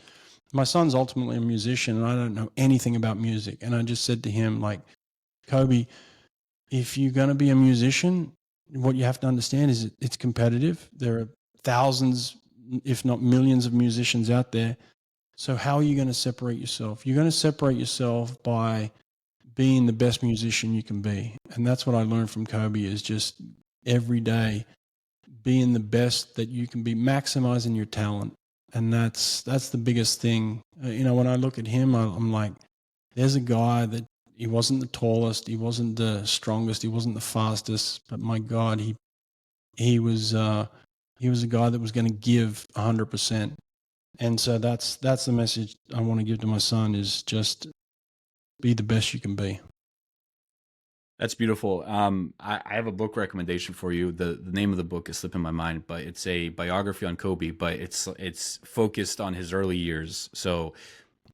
my son's ultimately a musician and I don't know anything about music. And I just said to him, like, Kobe, if you're going to be a musician, what you have to understand is it's competitive. There are thousands, if not millions of musicians out there. So how are you going to separate yourself? You're going to separate yourself by being the best musician you can be. And that's what I learned from Kobe, is just every day being the best that you can be, maximizing your talent. And that's the biggest thing. You know, when I look at him, I'm like, there's a guy that he wasn't the tallest, he wasn't the strongest, he wasn't the fastest, but my God, he was a guy that was going to give 100%. And so that's the message I want to give to my son, is just be the best you can be. That's beautiful. I have a book recommendation for you. The name of the book is slipping my mind, but it's a biography on Kobe, but it's focused on his early years. So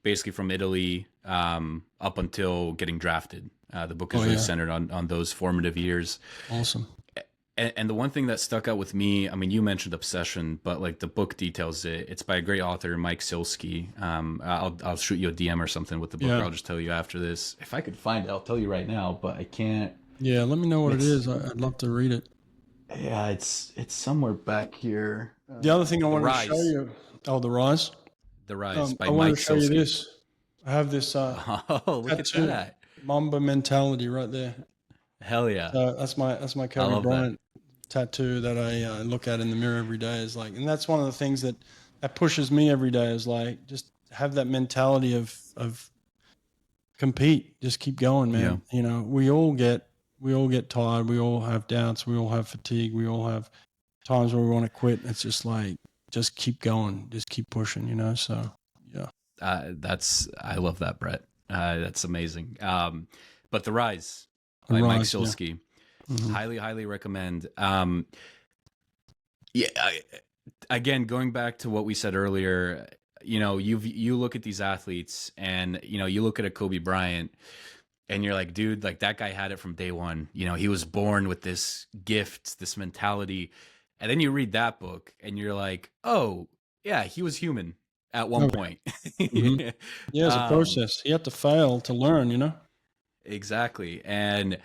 basically from Italy up until getting drafted. The book is really centered on those formative years. Awesome. And the one thing that stuck out with me, I mean, you mentioned obsession, but like the book details it. It's by a great author, Mike Silsky. I'll shoot you a DM or something with the book. Or I'll just tell you after this. If I could find it, I'll tell you right now, but I can't. Yeah, let me know what it is. I'd love to read it. Yeah, it's somewhere back here. The other thing I wanted to show you. Oh, The Rise. The Rise by I Mike wanted to show you Silsky. this. I have this. Oh, look at that. Mamba mentality right there. Hell yeah. That's my Kobe Bryant tattoo that I look at in the mirror every day. Is like, and that's one of the things that pushes me every day, is like, just have that mentality of compete, just keep going, man. You know, we all get tired, we all have doubts, we all have fatigue, we all have times where we want to quit. It's just like, just keep going, just keep pushing, you know. So yeah. I love that, Brett. That's amazing. But The Rise by Mike Silsky. Mm-hmm. Highly recommend. Again, going back to what we said earlier, you know, you look at these athletes and, you know, you look at a Kobe Bryant and you're like, dude, like that guy had it from day one. You know, he was born with this gift, this mentality. And then you read that book and you're like, oh yeah, he was human at one point. Mm-hmm. Yeah, it's a process. He had to fail to learn, you know? Exactly. And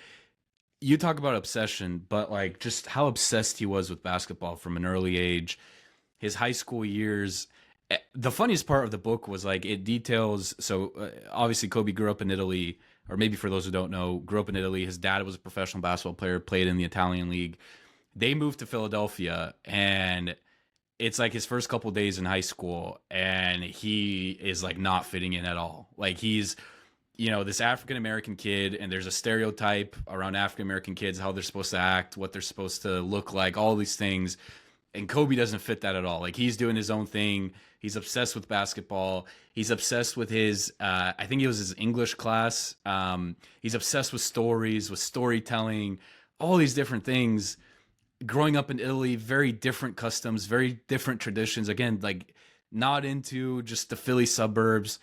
you talk about obsession, but like just how obsessed he was with basketball from an early age, his high school years. The funniest part of the book was like it details. So obviously Kobe grew up in Italy, or maybe for those who don't know, grew up in Italy. His dad was a professional basketball player, played in the Italian league. They moved to Philadelphia, and it's like his first couple days in high school, and he is like not fitting in at all. Like he's, you know, this African-American kid, and there's a stereotype around African-American kids, how they're supposed to act, what they're supposed to look like, all these things. And Kobe doesn't fit that at all. Like he's doing his own thing. He's obsessed with basketball. He's obsessed with his, I think it was his English class. He's obsessed with stories, with storytelling, all these different things. Growing up in Italy, very different customs, very different traditions. Again, like not into just the Philly suburbs.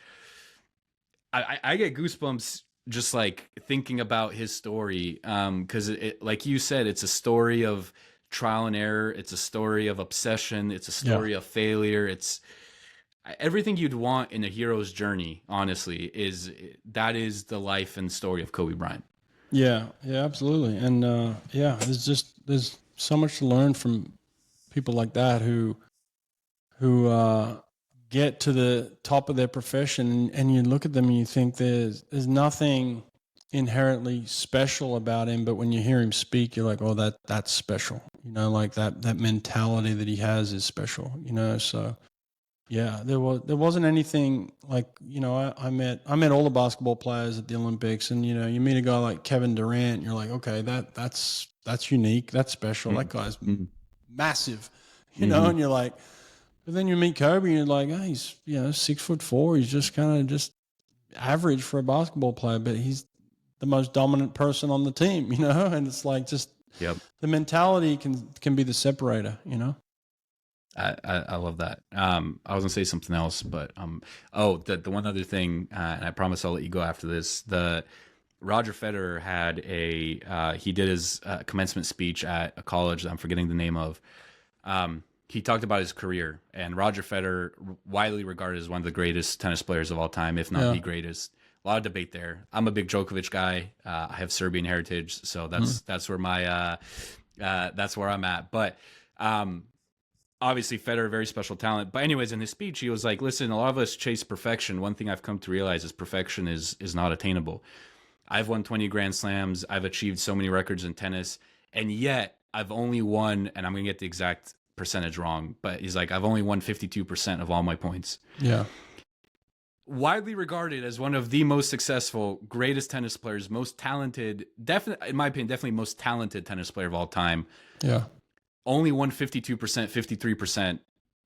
I get goosebumps just like thinking about his story, because like you said, it's a story of trial and error. It's a story of obsession. It's a story of failure. It's everything you'd want in a hero's journey. Honestly, that is the life and story of Kobe Bryant. Yeah, absolutely. And there's so much to learn from people like that who get to the top of their profession, and you look at them and you think there's nothing inherently special about him, but when you hear him speak, you're like, oh, that's special, you know, like that mentality that he has is special, you know. So yeah, there wasn't anything like, you know, I met all the basketball players at the Olympics, and you know, you meet a guy like Kevin Durant, you're like, okay, that's unique, that's special, that guy's massive, you know, and you're like, but then you meet Kobe and you're like, oh, he's, you know, 6'4", he's just kind of just average for a basketball player, but he's the most dominant person on the team, you know. And it's like, just the mentality can be the separator, you know. I love that. I was gonna say something else, but the one other thing, and I promise I'll let you go after this. Roger Federer had he did his commencement speech at a college that I'm forgetting the name of. He talked about his career, and Roger Federer, widely regarded as one of the greatest tennis players of all time, if not the greatest. A lot of debate there. I'm a big Djokovic guy. I have Serbian heritage, so that's where my that's where I'm at. But obviously Federer, very special talent. But anyways, in his speech, he was like, listen, a lot of us chase perfection. One thing I've come to realize is perfection is not attainable. I've won 20 Grand Slams. I've achieved so many records in tennis. And yet I've only won, and I'm going to get the exact percentage wrong, but he's like, I've only won 52% of all my points. Yeah. Widely regarded as one of the most successful, greatest tennis players, most talented, definitely, in my opinion, definitely most talented tennis player of all time. Yeah. Only won 52%, 53%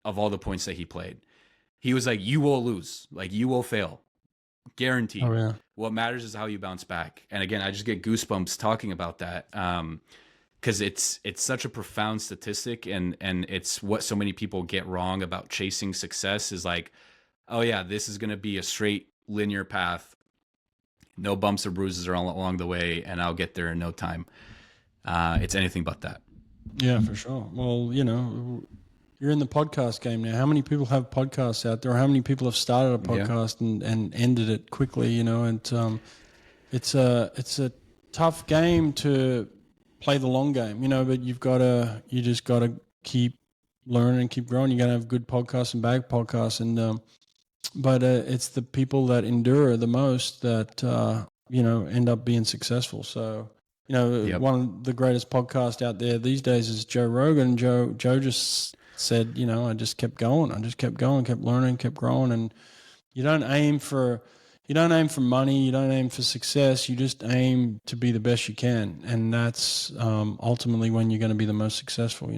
of all the points that he played. He was like, you will lose. Like, you will fail. Guaranteed. Oh, yeah. What matters is how you bounce back. And again, I just get goosebumps talking about that. Because it's such a profound statistic, and it's what so many people get wrong about chasing success is like, oh yeah, this is going to be a straight linear path, no bumps or bruises along the way, and I'll get there in no time. It's anything but that. Yeah, for sure. Well, you're in the podcast game now. How many people have podcasts out there? Or how many people have started a podcast and ended it quickly? And it's a tough game to play the long game, but you just gotta keep learning and keep growing. You gotta have good podcasts and bad podcasts, and but it's the people that endure the most that end up being successful. So one of the greatest podcasts out there these days is Joe Rogan. Joe just said, I just kept going, kept learning, kept growing, and you don't aim for money. You don't aim for success. You just aim to be the best you can. And that's ultimately when you're going to be the most successful,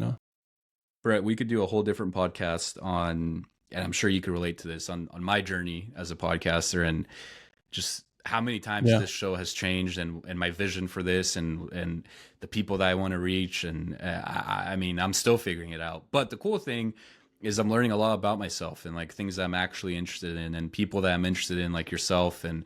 Brett, we could do a whole different podcast on, and I'm sure you could relate to this, on my journey as a podcaster, and just how many times this show has changed, and my vision for this, and the people that I want to reach. And I mean, I'm still figuring it out. But the cool thing is I'm learning a lot about myself, and like things that I'm actually interested in, and people that I'm interested in, like yourself. And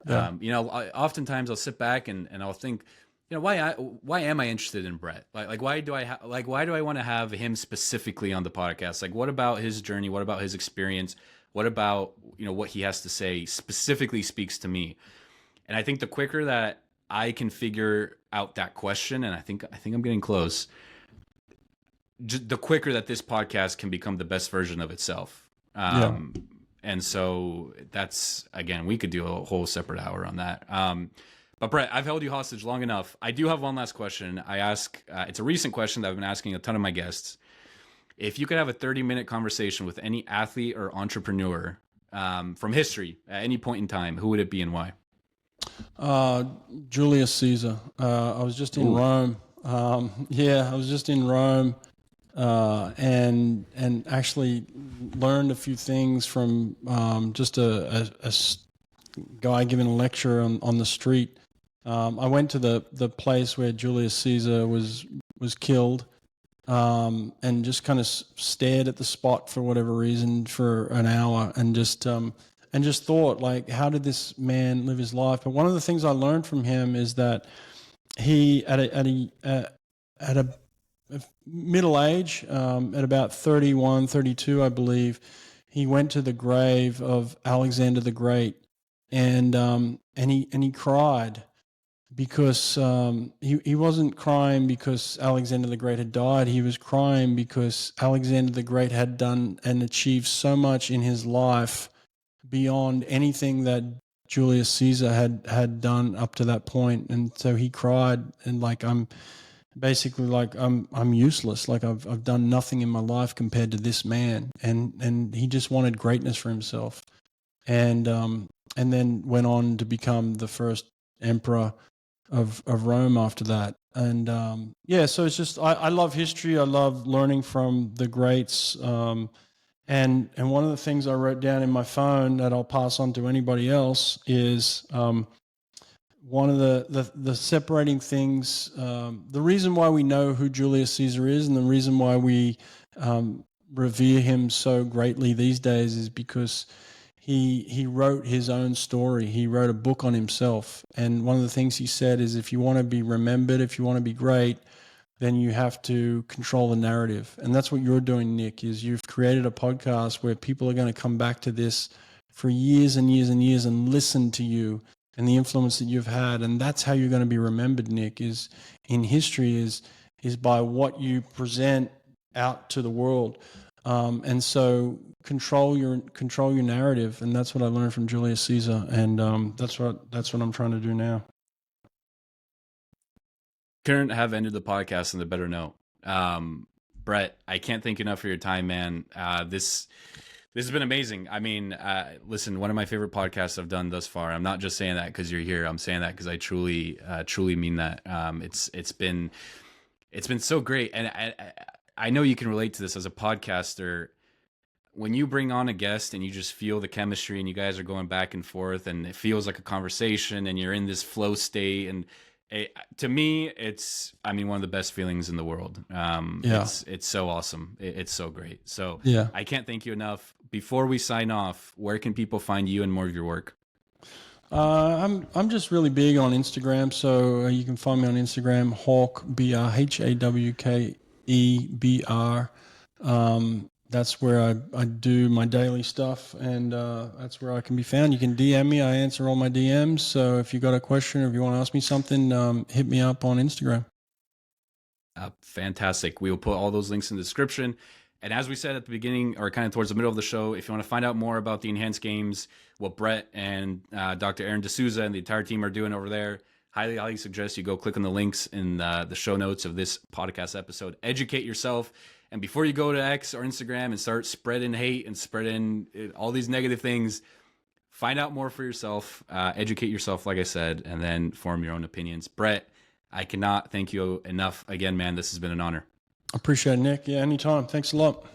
oftentimes I'll sit back and I'll think, why am I interested in Brett? Like why do I want to have him specifically on the podcast? Like, what about his journey? What about his experience? What about what he has to say specifically speaks to me? And I think the quicker that I can figure out that question, and I think I'm getting close, the quicker that this podcast can become the best version of itself. And so that's, again, we could do a whole separate hour on that. But Brett, I've held you hostage long enough. I do have one last question. I ask, it's a recent question that I've been asking a ton of my guests. If you could have a 30-minute conversation with any athlete or entrepreneur from history at any point in time, who would it be and why? Julius Caesar. I was just in Rome. I was just in Rome. And actually learned a few things from just a guy giving a lecture on the street. I went to the place where Julius Caesar was killed, and just kind of stared at the spot for whatever reason for an hour, and just thought, like, how did this man live his life? But one of the things I learned from him is that he at a middle age, at about 31, 32, I believe, he went to the grave of Alexander the Great, and he cried because he wasn't crying because Alexander the Great had died. He was crying because Alexander the Great had done and achieved so much in his life beyond anything that Julius Caesar had done up to that point. And so he cried, and I'm useless. Like I've done nothing in my life compared to this man. And he just wanted greatness for himself. And then went on to become the first emperor of Rome after that. And so it's just, I love history. I love learning from the greats. And one of the things I wrote down in my phone that I'll pass on to anybody else is, one of the separating things, the reason why we know who Julius Caesar is, and the reason why we revere him so greatly these days, is because he wrote his own story. He wrote a book on himself. And one of the things he said is, if you want to be remembered, if you want to be great, then you have to control the narrative. And that's what you're doing, Nick, is you've created a podcast where people are going to come back to this for years and years and years and listen to you and the influence that you've had. And that's how you're going to be remembered, Nick, is in history, is by what you present out to the world. And so control your narrative. And that's what I learned from Julius Caesar. And that's what I'm trying to do now. Couldn't have ended the podcast on a better note. Brett, I can't thank you enough for your time, man. This has been amazing. I mean, listen, one of my favorite podcasts I've done thus far. I'm not just saying that because you're here. I'm saying that because I truly mean that. It's been so great, and I know you can relate to this as a podcaster. When you bring on a guest and you just feel the chemistry, and you guys are going back and forth, and it feels like a conversation, and you're in this flow state, and to me, it's one of the best feelings in the world. It's so awesome. It's so great. So yeah, I can't thank you enough. Before we sign off, where can people find you and more of your work? I'm just really big on Instagram, so you can find me on Instagram, Hawke, BRHAWKEBR. That's where I do my daily stuff, and that's where I can be found. You can DM me. I answer all my DMs. So if you got a question or if you want to ask me something, hit me up on Instagram. Fantastic. We will put all those links in the description. And as we said at the beginning, or kind of towards the middle of the show, if you want to find out more about the Enhanced Games, what Brett and Dr. Aaron D'Souza and the entire team are doing over there, highly suggest you go click on the links in the show notes of this podcast episode. Educate yourself. And before you go to X or Instagram and start spreading hate and spreading all these negative things, find out more for yourself, educate yourself, like I said, and then form your own opinions. Brett, I cannot thank you enough. Again, man, this has been an honor. Appreciate it, Nick. Yeah, anytime. Thanks a lot.